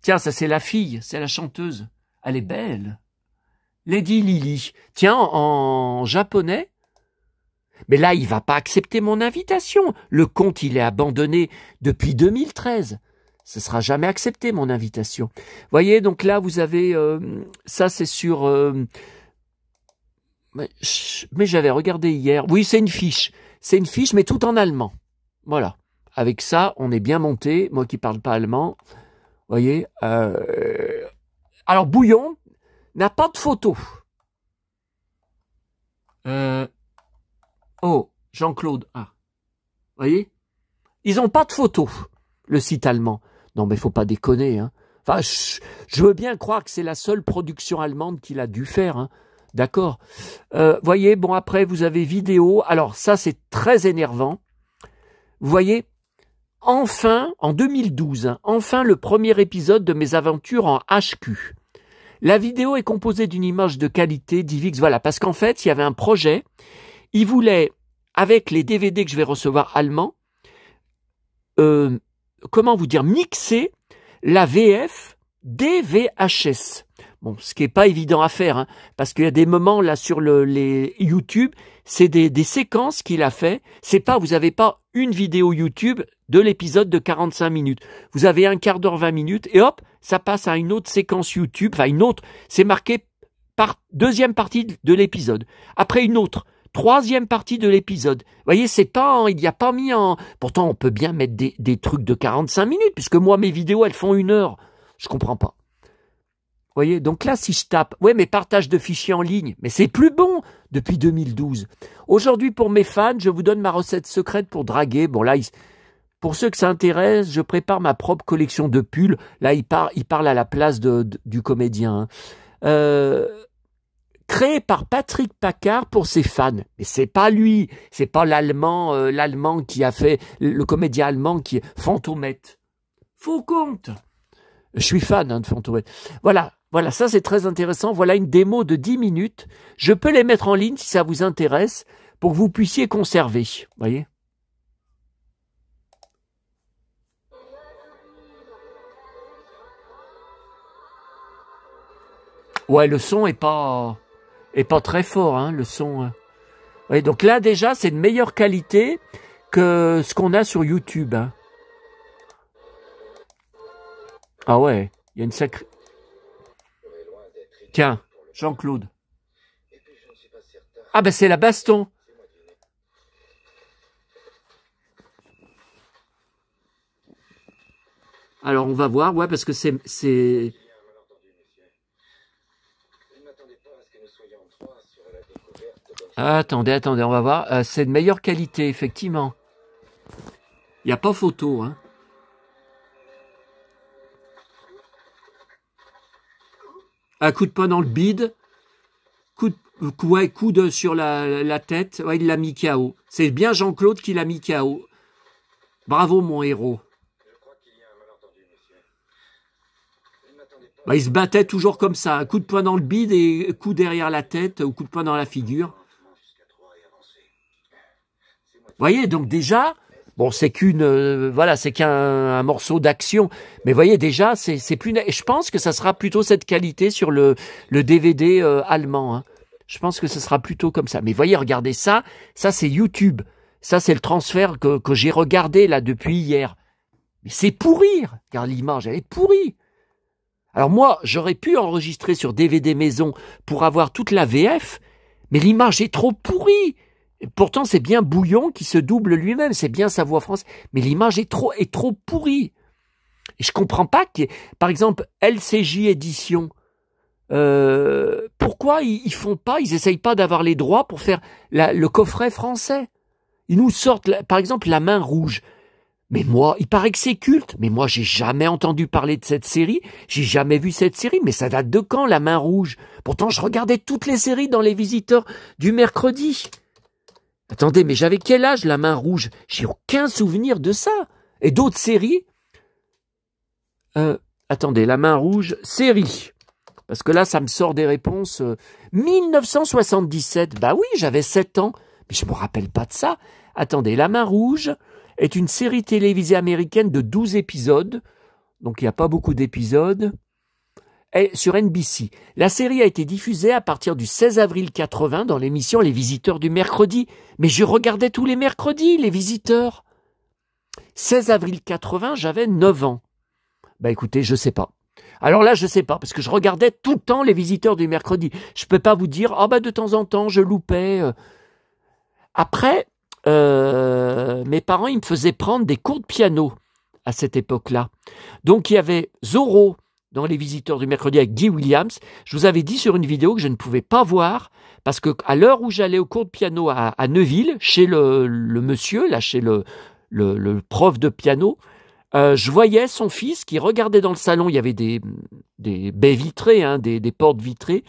Tiens, ça c'est la fille, c'est la chanteuse. Elle est belle. Lady Lily. Tiens, en japonais. Mais là, il va pas accepter mon invitation. Le compte, il est abandonné depuis 2013. Ce sera jamais accepté, mon invitation. Voyez, donc là, vous avez... ça, c'est sur... mais j'avais regardé hier. Oui, c'est une fiche. C'est une fiche, mais tout en allemand. Voilà. Avec ça, on est bien monté. Moi qui parle pas allemand. Voyez. Alors, Bouillon n'a pas de photo. Oh, Jean-Claude. Ah. Voyez? Ils n'ont pas de photo, le site allemand. Non, mais faut pas déconner. Hein. Enfin, je veux bien croire que c'est la seule production allemande qu'il a dû faire. Hein. D'accord. Voyez, bon, après, vous avez vidéo. Alors, ça, c'est très énervant. Vous voyez, enfin, en 2012, hein, enfin le premier épisode de mes aventures en HQ. La vidéo est composée d'une image de qualité DivX, voilà, parce qu'en fait, il y avait un projet, il voulait, avec les DVD que je vais recevoir allemands, comment vous dire, mixer la VF des VHS. Bon, ce qui est pas évident à faire, hein, parce qu'il y a des moments là sur les YouTube, c'est des séquences qu'il a fait. C'est pas, vous avez pas une vidéo YouTube de l'épisode de 45 minutes. Vous avez un quart d'heure, 20 minutes, et hop, ça passe à une autre séquence YouTube, enfin une autre, c'est marqué par deuxième partie de l'épisode. Après une autre, troisième partie de l'épisode. Vous voyez, c'est pas, il n'y a pas mis en... Pourtant, on peut bien mettre des trucs de 45 minutes, puisque moi, mes vidéos, elles font 1 heure. Je comprends pas. Vous voyez, donc là, si je tape, ouais, mais partage de fichiers en ligne, mais c'est plus bon depuis 2012. Aujourd'hui, pour mes fans, je vous donne ma recette secrète pour draguer. Bon, là, pour ceux que ça intéresse, je prépare ma propre collection de pulls. Là, il parle à la place du comédien. Créé par Patrick Paccard pour ses fans. Mais c'est pas lui, c'est pas l'allemand qui a fait, le comédien allemand qui est Fantomette. Faux compte. Je suis fan de Fantomette. Voilà, ça c'est très intéressant. Voilà une démo de 10 minutes. Je peux les mettre en ligne si ça vous intéresse pour que vous puissiez conserver. Voyez. Ouais, le son est pas très fort, hein, le son. Ouais, donc là déjà c'est de meilleure qualité que ce qu'on a sur YouTube. Hein. Ah ouais, il y a une sacrée... Tiens, Jean-Claude. Ah ben c'est la baston. Alors on va voir, ouais, parce que c'est... Attendez, on va voir. C'est de meilleure qualité, effectivement. Il n'y a pas photo, hein. Un coup de poing dans le bide. coude sur la tête. Ouais, il l'a mis KO. C'est bien Jean-Claude qui l'a mis KO. Bravo, mon héros. Bah, il se battait toujours comme ça. Un coup de poing dans le bide et coup derrière la tête ou coup de poing dans la figure. Vous voyez, donc déjà, bon, c'est voilà, c'est qu'un morceau d'action. Mais vous voyez, déjà, c'est plus. Et je pense que ça sera plutôt cette qualité sur le DVD allemand. Hein. Je pense que ce sera plutôt comme ça. Mais voyez, regardez ça. Ça, c'est YouTube. Ça, c'est le transfert que j'ai regardé là depuis hier. Mais c'est pourrir. Car l'image, elle est pourrie. Alors moi, j'aurais pu enregistrer sur DVD maison pour avoir toute la VF, mais l'image est trop pourrie. Et pourtant, c'est bien Bouillon qui se double lui-même, c'est bien sa voix française, mais l'image est trop pourrie. Et je comprends pas que, par exemple, LCJ Édition, pourquoi ils font pas, ils essayent pas d'avoir les droits pour faire le coffret français. Ils nous sortent, par exemple, La Main Rouge. Mais moi, il paraît que c'est culte, mais moi j'ai jamais entendu parler de cette série, j'ai jamais vu cette série, mais ça date de quand, La Main Rouge? Pourtant je regardais toutes les séries dans Les Visiteurs du mercredi. Attendez, mais j'avais quel âge, La Main Rouge? J'ai aucun souvenir de ça. Et d'autres séries? Attendez, La Main Rouge, série. Parce que là, ça me sort des réponses. 1977, bah oui, j'avais 7 ans, mais je me rappelle pas de ça. Attendez, La Main Rouge est une série télévisée américaine de 12 épisodes, donc il n'y a pas beaucoup d'épisodes, sur NBC. La série a été diffusée à partir du 16 avril 80 dans l'émission Les Visiteurs du mercredi. Mais je regardais tous les mercredis, Les Visiteurs. 16 avril 80, j'avais 9 ans. Bah écoutez, je sais pas. Alors là, je sais pas, parce que je regardais tout le temps Les Visiteurs du mercredi. Je peux pas vous dire, de temps en temps, je loupais. Après... mes parents, ils me faisaient prendre des cours de piano à cette époque-là. Donc, il y avait Zorro dans Les Visiteurs du mercredi avec Guy Williams. Je vous avais dit sur une vidéo que je ne pouvais pas voir parce que à l'heure où j'allais au cours de piano à Neuville, chez le monsieur, là, chez le prof de piano, je voyais son fils qui regardait dans le salon. Il y avait des baies vitrées, hein, des portes vitrées.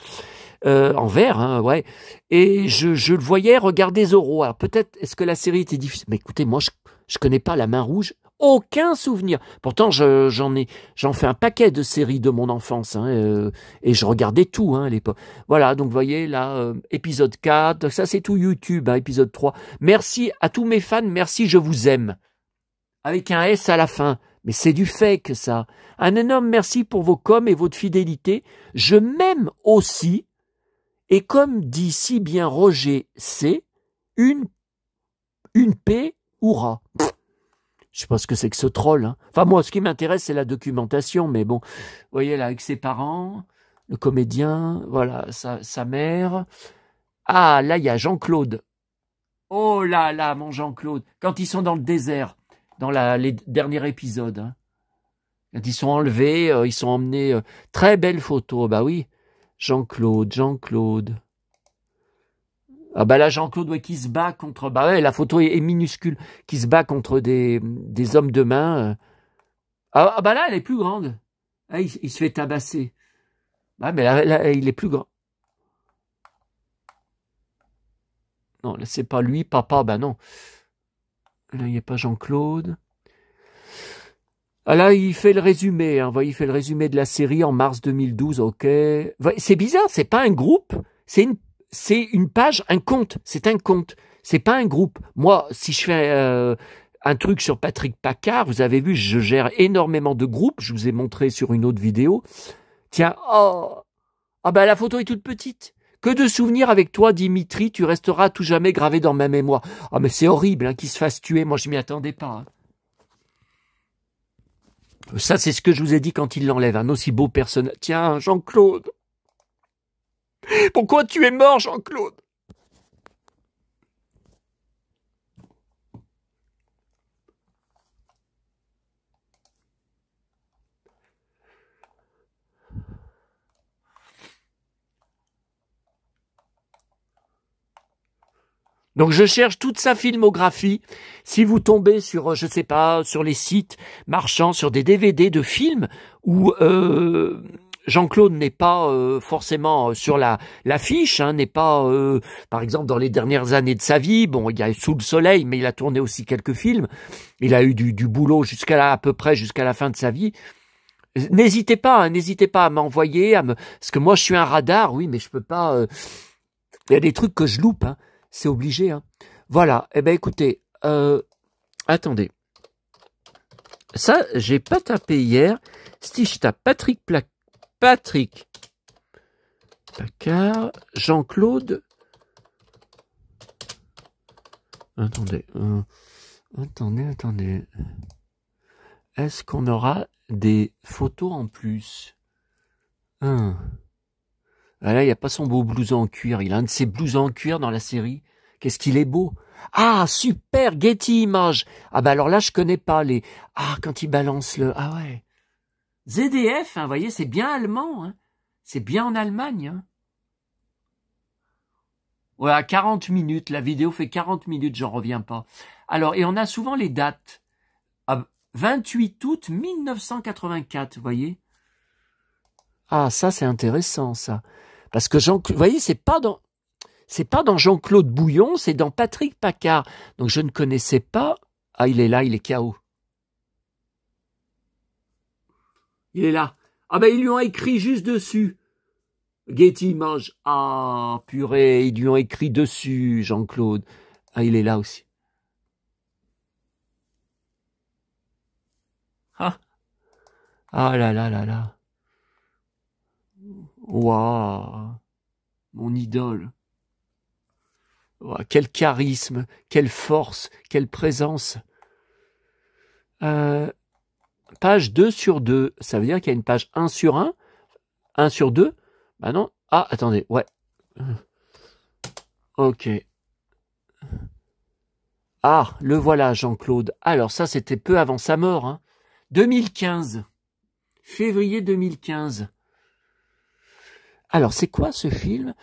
En verre, hein, ouais. Et je le voyais regarder Zorro. Alors peut-être, est-ce que la série était difficile? Mais écoutez, moi, je connais pas La Main Rouge. Aucun souvenir. Pourtant, j'en fais un paquet de séries de mon enfance, hein, et je regardais tout, hein, à l'époque. Voilà, donc vous voyez, là, épisode 4, ça c'est tout YouTube, hein, épisode 3. Merci à tous mes fans, merci, je vous aime. Avec un S à la fin. Mais c'est du fake, ça. Un énorme merci pour vos coms et votre fidélité. Je m'aime aussi. Et comme dit si bien Roger C, une paix hurrah. Je sais pas ce que c'est que ce troll. Hein. Enfin, moi, ce qui m'intéresse, c'est la documentation. Mais bon, vous voyez là, avec ses parents, le comédien, voilà, sa mère. Ah, là, il y a Jean-Claude. Oh là là, mon Jean-Claude. Quand ils sont dans le désert, dans les derniers épisodes. Hein. Quand ils sont enlevés, ils sont emmenés. Très belle photo, bah oui. Jean-Claude. Ah bah là, Jean-Claude, ouais, qui se bat contre... Bah ouais, la photo est minuscule. Qui se bat contre des hommes de main. Ah bah là, elle est plus grande. Ah, il se fait tabasser. Ah, mais là, il est plus grand. Non, là, c'est pas lui, papa, bah non. Là, il n'y a pas Jean-Claude. Ah là, il fait le résumé, hein. Vous voyez, il fait le résumé de la série en mars 2012, ok. C'est bizarre, c'est pas un groupe, c'est une page, un compte, c'est un compte, c'est pas un groupe. Moi, si je fais un truc sur Patrick Paccard, vous avez vu, je gère énormément de groupes, je vous ai montré sur une autre vidéo. Tiens, bah la photo est toute petite. Que de souvenirs avec toi, Dimitri, tu resteras à tout jamais gravé dans ma mémoire. Ah mais c'est horrible, hein, qu'il se fasse tuer, moi je m'y attendais pas. Hein. Ça, c'est ce que je vous ai dit quand il l'enlève, un aussi beau personnage. Tiens, Jean-Claude. Pourquoi tu es mort, Jean-Claude? Donc je cherche toute sa filmographie. Si vous tombez sur, je sais pas, sur les sites marchands, sur des DVD de films où Jean-Claude n'est pas forcément sur l'affiche, hein, n'est pas, par exemple, dans les dernières années de sa vie. Bon, il y a Sous le soleil, mais il a tourné aussi quelques films. Il a eu du boulot à peu près jusqu'à la fin de sa vie. N'hésitez pas à m'envoyer, parce que moi je suis un radar, oui, mais je peux pas. Il y a des trucs que je loupe, hein, c'est obligé. Hein. Voilà. Eh ben écoutez, attendez. Ça, j'ai pas tapé hier. Si je tape Patrick Placard, Jean-Claude. Attendez. Attendez. Est-ce qu'on aura des photos en plus? Ah là, il n'y a pas son beau blouson en cuir. Il a un de ses blousons en cuir dans la série. Qu'est-ce qu'il est beau. Ah, super, Getty Images. Ah bah alors là, je connais pas les... Ah, quand il balance le... Ah ouais. ZDF, hein, vous voyez, c'est bien allemand. Hein. C'est bien en Allemagne. Hein. Ouais, à 40 minutes. La vidéo fait 40 minutes, j'en reviens pas. Alors, et on a souvent les dates. 28 août 1984, vous voyez. Ah, ça, c'est intéressant, ça. Parce que vous voyez, c'est pas dans Jean-Claude Bouillon, c'est dans Patrick Placard. Donc, je ne connaissais pas. Ah, il est là, il est KO. Il est là. Ah, ben, ils lui ont écrit juste dessus. Getty Images. Ah, purée, ils lui ont écrit dessus, Jean-Claude. Ah, il est là aussi. Ah là là là là. Waouh. Mon idole. Wow, quel charisme, quelle force, quelle présence. Page 2 sur 2. Ça veut dire qu'il y a une page 1 sur 1. 1 sur 2. Bah non. Ah, attendez. Ouais. Ok. Ah, le voilà, Jean-Claude. Alors ça, c'était peu avant sa mort. Hein. 2015. Février 2015. Alors, c'est quoi ce film?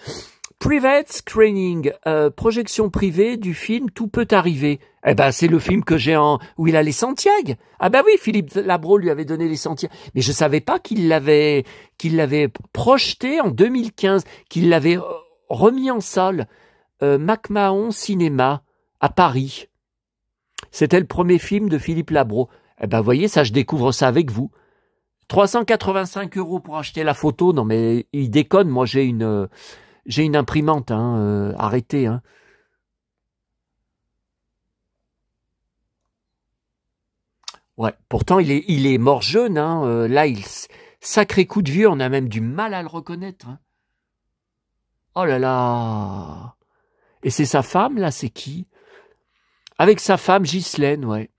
Private Screening, projection privée du film Tout peut arriver. Eh ben, c'est le film que j'ai où il a les Santiago. Ah ben oui, Philippe Labro lui avait donné les Santiago. Mais je savais pas qu'il l'avait projeté en 2015, qu'il l'avait remis en salle. McMahon Cinéma à Paris. C'était le premier film de Philippe Labro. Eh ben, voyez, ça, je découvre ça avec vous. 385 € pour acheter la photo. Non, mais il déconne. Moi, j'ai une imprimante, hein, arrêtez. Hein. Ouais, pourtant, il est mort jeune. Hein. Là, sacré coup de vieux. On a même du mal à le reconnaître. Hein. Oh là là. Et c'est sa femme, là, c'est qui? Avec sa femme, Ghislaine, ouais.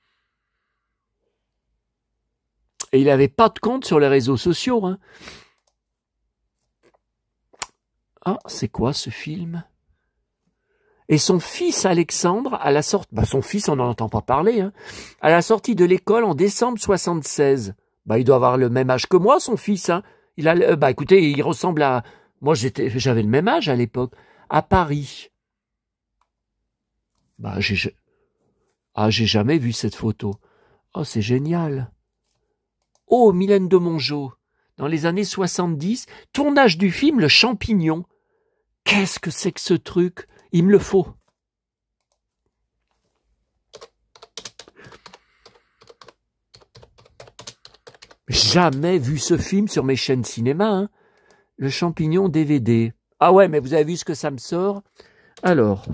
Et il n'avait pas de compte sur les réseaux sociaux. Hein. Ah, c'est quoi ce film? Et son fils Alexandre, à la sortie... Bah, son fils, on n'en entend pas parler. Hein, à la sortie de l'école en décembre 76. Bah, il doit avoir le même âge que moi, son fils. Hein. Bah, écoutez, il ressemble à... Moi, j'avais le même âge à l'époque. À Paris. Bah, j'ai jamais vu cette photo. Oh, c'est génial. Oh, Mylène de Mongeau. Dans les années 70, tournage du film Le Champignon. Qu'est-ce que c'est que ce truc? Il me le faut. Jamais vu ce film sur mes chaînes cinéma. Hein. Le Champignon DVD. Ah ouais, mais vous avez vu ce que ça me sort? Alors,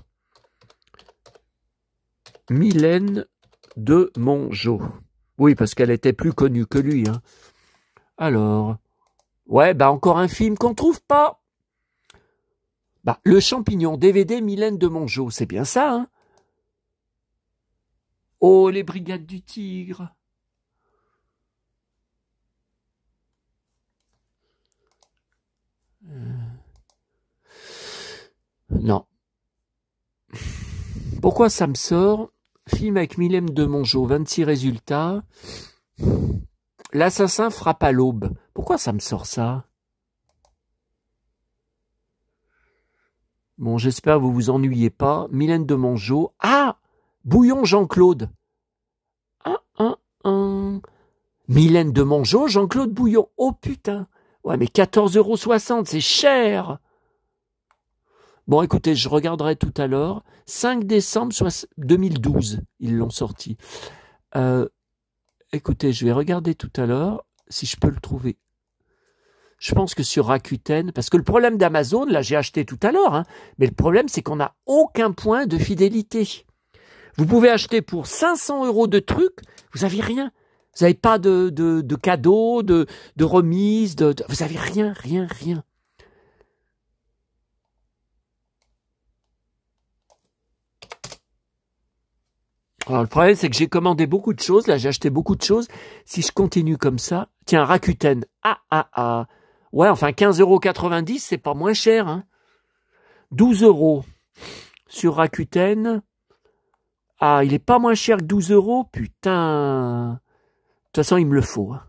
Mylène de Mongeau. Oui, parce qu'elle était plus connue que lui. Hein. Alors, ouais, bah encore un film qu'on trouve pas. Bah, Le Champignon, DVD Mylène de Mongeau, c'est bien ça, hein? Oh, les Brigades du Tigre. Non. Pourquoi ça me sort? Film avec Mylène de Mongeau, 26 résultats. L'assassin frappe à l'aube. Pourquoi ça me sort ça? Bon, j'espère que vous vous ennuyez pas. Mylène de Mongeau. Ah! Bouillon Jean-Claude. Mylène de Mongeau, Jean-Claude Bouillon. Oh putain. Ouais, mais 14,60 €, c'est cher. Bon, écoutez, je regarderai tout à l'heure. 5 décembre 2012, ils l'ont sorti. Écoutez, je vais regarder tout à l'heure si je peux le trouver. Je pense que sur Rakuten, parce que le problème d'Amazon, là j'ai acheté tout à l'heure, hein, mais le problème c'est qu'on n'a aucun point de fidélité. Vous pouvez acheter pour 500 € de trucs, vous n'avez rien. Vous n'avez pas de cadeaux, de remise, vous n'avez rien. Alors le problème c'est que j'ai commandé beaucoup de choses, là j'ai acheté beaucoup de choses. Si je continue comme ça, tiens, Rakuten, ouais, enfin 15,90 €, c'est pas moins cher, hein. 12 € sur Rakuten. Ah, il est pas moins cher que 12 €, putain. De toute façon, il me le faut. Hein.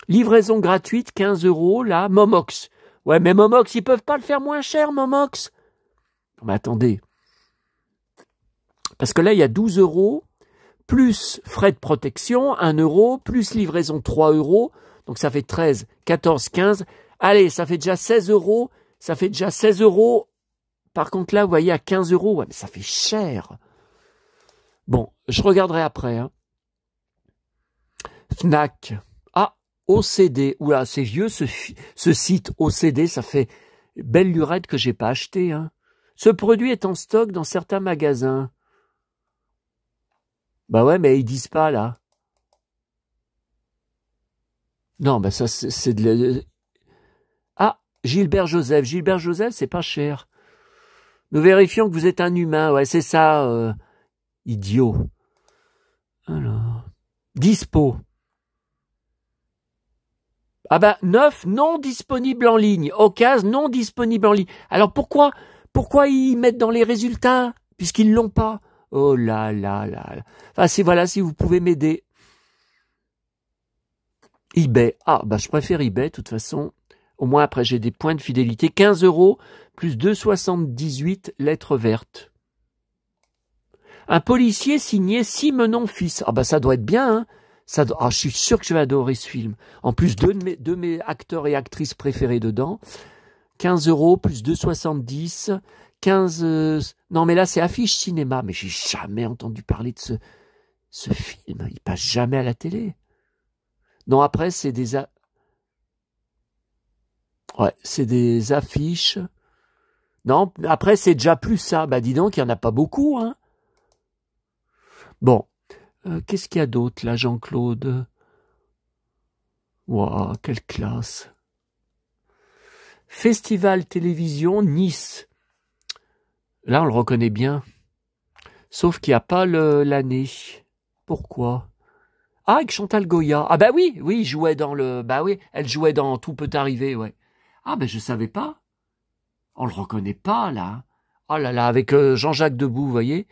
Livraison gratuite, 15 €, là, Momox. Ouais, mais Momox, ils peuvent pas le faire moins cher, Momox. Mais attendez. Parce que là, il y a 12 €, plus frais de protection, 1 €, plus livraison, 3 €. Donc ça fait 13, 14, 15. Allez, ça fait déjà 16 €. Ça fait déjà 16 €. Par contre, là, vous voyez, à 15 €, ouais, mais ça fait cher. Bon, je regarderai après. Hein. Fnac. Ah, OCD. Oula, c'est vieux ce site OCD. Ça fait belle lurette que j'ai pas acheté. Hein. Ce produit est en stock dans certains magasins. Bah ouais, mais ils disent pas, là. Non, bah ça, c'est de... Ah, Gilbert Joseph. Gilbert Joseph, c'est pas cher. Nous vérifions que vous êtes un humain. Ouais, c'est ça, idiot. Alors... Dispo. Ah bah, 9 non disponible en ligne. Occasion non disponible en ligne. Alors pourquoi ils mettent dans les résultats puisqu'ils l'ont pas? Oh là là là. Enfin, si vous pouvez m'aider. eBay. Ah, bah, je préfère eBay, de toute façon. Au moins, après, j'ai des points de fidélité. 15 € plus 2,78 lettres vertes. Un policier signé Simenon Fils. Ah, bah, ça doit être bien, hein. Je suis sûr que je vais adorer ce film. En plus, deux de mes acteurs et actrices préférés dedans. 15 € plus 2,70. 15... Non, mais là, c'est Affiche Cinéma. Mais j'ai jamais entendu parler de ce film. Il passe jamais à la télé. Non, après, c'est des... Ouais, c'est des affiches. Non, après, c'est déjà plus ça. Bah, dis donc, il n'y en a pas beaucoup, hein. Bon. Qu'est-ce qu'il y a d'autre, là, Jean-Claude? Waouh, quelle classe. Festival Télévision Nice. Là, on le reconnaît bien. Sauf qu'il n'y a pas l'année. Pourquoi? Ah, avec Chantal Goya. Ah bah oui, il jouait dans le... Bah oui, elle jouait dans Tout peut arriver, ouais. Ah ben je savais pas. On le reconnaît pas, là. Oh là là, avec Jean-Jacques Debout, vous voyez.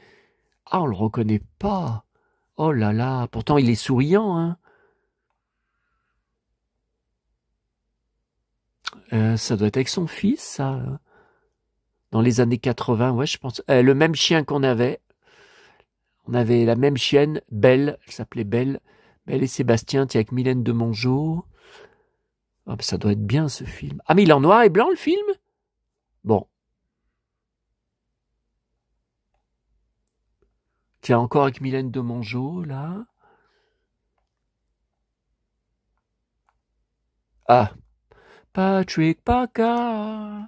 Ah, on le reconnaît pas. Oh là là, pourtant il est souriant, hein. Ça doit être avec son fils, ça. Dans les années 80, ouais, je pense. Le même chien qu'on avait. On avait la même chienne, Belle. Elle s'appelait Belle. Belle et Sébastien, avec Mylène de Mongeau. Ah, ben ça doit être bien, ce film. Ah, mais il est en noir et blanc, le film? Bon. Tiens, encore avec Mylène de Mongeau, là. Ah. Patrick Parker.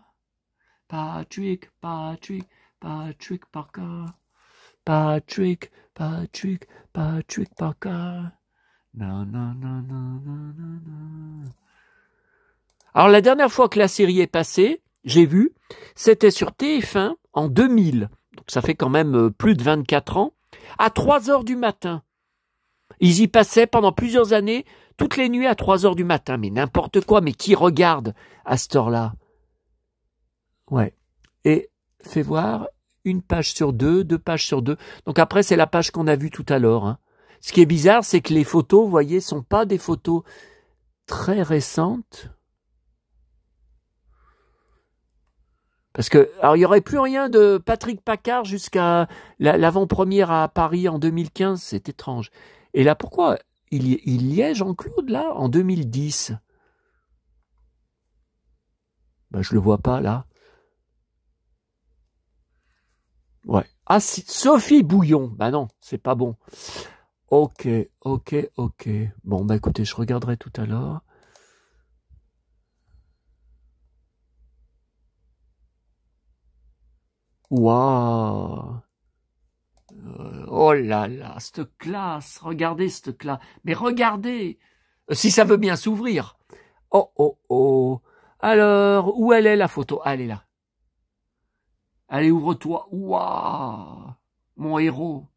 Patrick Parker. Patrick Parker. Non. Alors, la dernière fois que la série est passée, j'ai vu, c'était sur TF1 en 2000. Donc, ça fait quand même plus de 24 ans. À 3h du matin. Ils y passaient pendant plusieurs années, toutes les nuits à 3h du matin. Mais n'importe quoi, mais qui regarde à cette heure-là? Ouais. Et fais voir, 1 page sur 2, 2 pages sur 2. Donc après, c'est la page qu'on a vue tout à l'heure. Hein. Ce qui est bizarre, c'est que les photos, vous voyez, sont pas des photos très récentes. Parce que, alors, il n'y aurait plus rien de Patrick Paccard jusqu'à l'avant-première à Paris en 2015. C'est étrange. Et là, pourquoi il y est, Jean-Claude, là, en 2010. Ben, je le vois pas, là. Ouais. Ah, si, Sophie Bouillon. Ben non, c'est pas bon. Ok. Bon, bah écoutez, je regarderai tout à l'heure. Waouh. Oh là là, cette classe. Regardez cette classe. Mais regardez. Si ça veut bien s'ouvrir. Oh. Alors, où elle est la photo? Ah, elle est là. Allez, ouvre-toi. Waouh. Mon héros.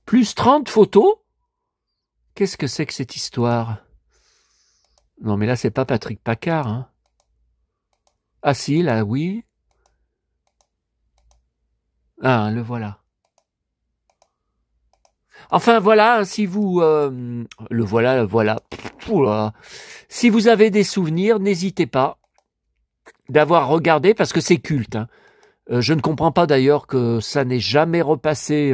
Plus 30 photos? Qu'est-ce que c'est que cette histoire? Non, mais là, c'est pas Patrick Paccard, hein. Ah si, là, oui. Ah, le voilà. Enfin, voilà, si vous... le voilà. Oula. Si vous avez des souvenirs, n'hésitez pas d'avoir regardé, parce que c'est culte, hein. Je ne comprends pas d'ailleurs que ça n'ait jamais repassé.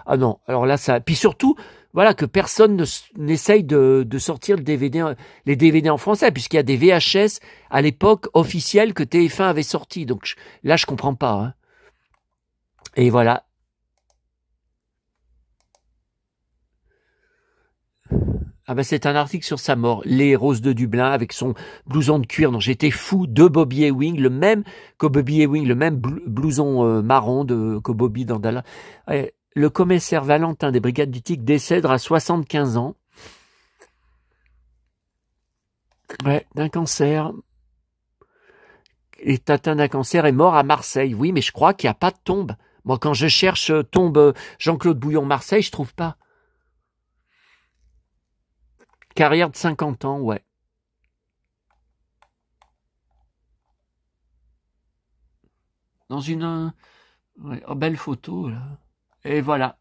Ah non, alors là, ça... Puis surtout, voilà, que personne n'essaye de sortir les DVD en français, puisqu'il y a des VHS à l'époque officiels que TF1 avait sortis. Donc là, je comprends pas, hein. Et voilà. Ah ben c'est un article sur sa mort. Les Roses de Dublin avec son blouson de cuir dont j'étais fou, de Bobby Ewing, le même blouson marron que Bobby dans Dallas. Le commissaire Valentin des Brigades du Tic décède à 75 ans. Ouais, d'un cancer. Est atteint d'un cancer et mort à Marseille. Oui, mais je crois qu'il n'y a pas de tombe. Moi, quand je cherche tombe Jean-Claude Bouillon Marseille, je trouve pas. Carrière de 50 ans, ouais. Dans une belle photo, là. Et voilà.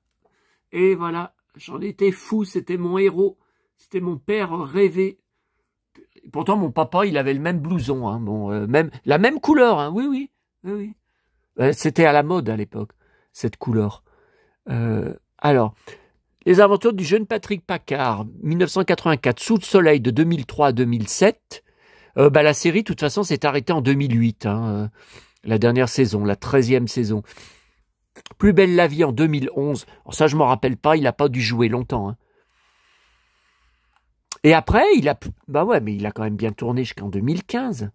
J'en étais fou, c'était mon héros. C'était mon père rêvé. Pourtant, mon papa, il avait le même blouson, hein. Bon, même la même couleur, hein. Oui. C'était à la mode à l'époque, cette couleur. Alors, les aventures du jeune Patrick Paccard, 1984, Sous le soleil de 2003 à 2007. La série, de toute façon, s'est arrêtée en 2008, hein, la dernière saison, la 13e saison. Plus belle la vie en 2011. Alors ça, je m'en rappelle pas, il n'a pas dû jouer longtemps, hein. Et après, il a quand même bien tourné jusqu'en 2015.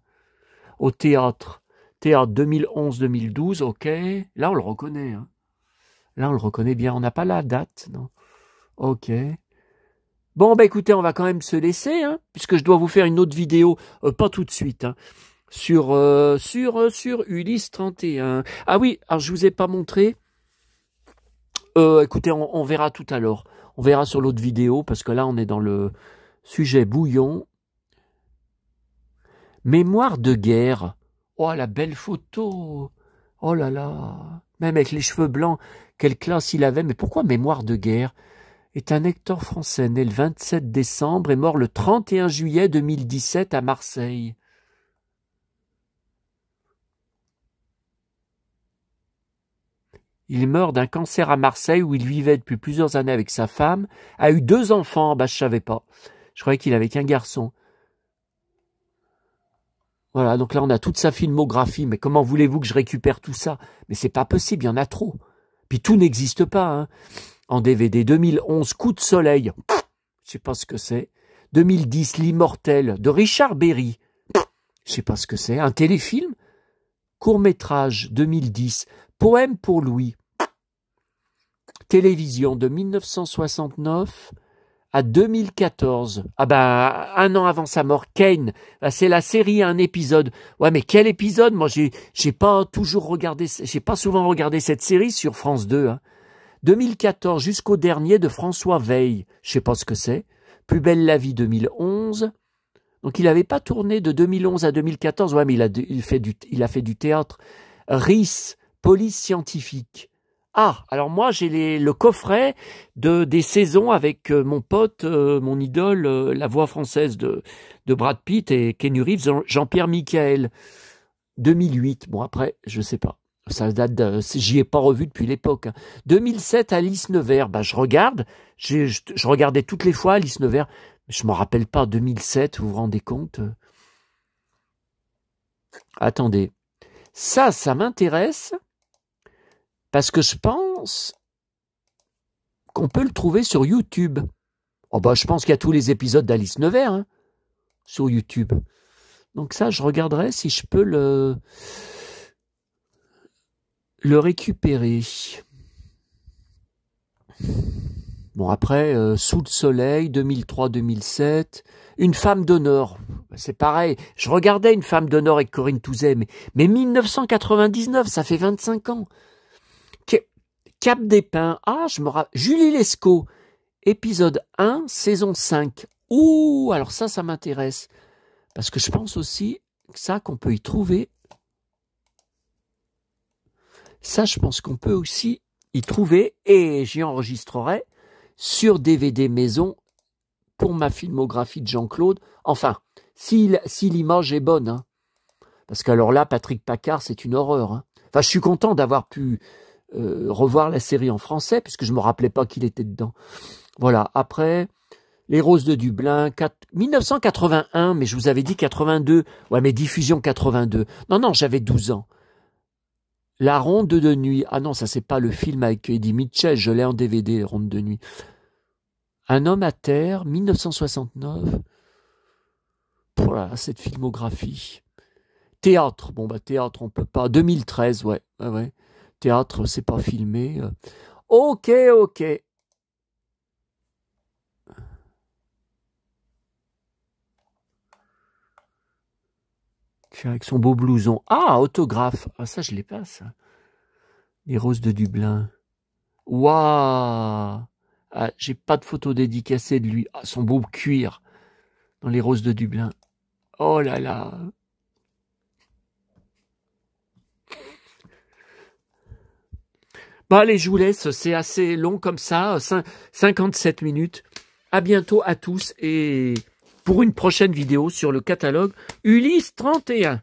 Au théâtre 2011-2012, ok. Là, on le reconnaît, hein. Là, on le reconnaît bien. On n'a pas la date, non. Ok. Bon, écoutez, on va quand même se laisser, hein, puisque je dois vous faire une autre vidéo, pas tout de suite, hein, sur Ulysse 31. Ah oui, alors je vous ai pas montré. Écoutez, on verra tout à l'heure. On verra sur l'autre vidéo, parce que là, on est dans le sujet bouillon. Mémoire de guerre. Oh, la belle photo. Oh là là. Même avec les cheveux blancs, quelle classe il avait. Mais pourquoi Mémoire de guerre? Est un acteur français né le 27 décembre et mort le 31 juillet 2017 à Marseille. Il meurt d'un cancer à Marseille où il vivait depuis plusieurs années avec sa femme, a eu 2 enfants, je savais pas. Je croyais qu'il avait qu'un garçon. Voilà, donc là on a toute sa filmographie, mais comment voulez-vous que je récupère tout ça? Mais c'est pas possible, il y en a trop. Puis tout n'existe pas, hein. En DVD, 2011, Coup de soleil, je sais pas ce que c'est. 2010, L'immortel de Richard Berry, je sais pas ce que c'est. Un téléfilm, court-métrage 2010, Poème pour Louis, télévision de 1969 à 2014. Un an avant sa mort, Kane. C'est la série, un épisode. Ouais, mais quel épisode? Moi, j'ai pas souvent regardé cette série sur France 2, hein. 2014 jusqu'au dernier de François Veil. Je sais pas ce que c'est. Plus belle la vie 2011. Donc il n'avait pas tourné de 2011 à 2014. Ouais, mais il a fait du théâtre. RIS, police scientifique. Ah, alors moi j'ai le coffret des saisons avec mon pote, mon idole, la voix française de Brad Pitt et Keanu Reeves, Jean-Pierre Michael, 2008. Bon après, je sais pas. Ça date j'y ai pas revu depuis l'époque. Hein. 2007, Alice Nevers. Bah je regarde. Je regardais toutes les fois Alice Nevers. Je me rappelle pas. 2007, vous vous rendez compte? Attendez. Ça m'intéresse parce que je pense qu'on peut le trouver sur YouTube. Oh bah je pense qu'il y a tous les épisodes d'Alice Nevers hein, sur YouTube. Donc ça, je regarderai si je peux le récupérer. Bon après, Sous le soleil, 2003-2007, Une femme d'honneur, c'est pareil. Je regardais Une femme d'honneur avec Corinne Touzet, mais 1999, ça fait 25 ans. Cap des Pins, ah je me rappelle, Julie Lescaut, épisode 1, saison 5. Ouh, alors ça m'intéresse. Parce que je pense aussi ça qu'on peut y trouver. Ça, je pense qu'on peut aussi y trouver et j'y enregistrerai sur DVD maison pour ma filmographie de Jean-Claude. Enfin, si l'image est bonne. Hein. Parce qu'alors là, Patrick Paccard, c'est une horreur. Hein. Enfin, je suis content d'avoir pu revoir la série en français puisque je ne me rappelais pas qu'il était dedans. Voilà, après... Les Roses de Dublin, 1981, mais je vous avais dit 82. Ouais, mais diffusion 82. Non, j'avais 12 ans. La Ronde de nuit. Ah non, ça c'est pas le film avec Eddie Mitchell, je l'ai en DVD, Ronde de nuit. Un homme à terre, 1969. Voilà, cette filmographie. Théâtre, bon bah théâtre, on peut pas. 2013, ouais. Théâtre, c'est pas filmé. Ok. Avec son beau blouson. Ah, autographe. Ah, ça, je l'ai pas, ça. Les Roses de Dublin. Waouh. Ah, j'ai pas de photo dédicacée de lui. Ah, son beau cuir dans Les Roses de Dublin. Oh là là. Bon, allez, je vous laisse. C'est assez long comme ça. 57 minutes. À bientôt à tous et pour une prochaine vidéo sur le catalogue Ulysse 31.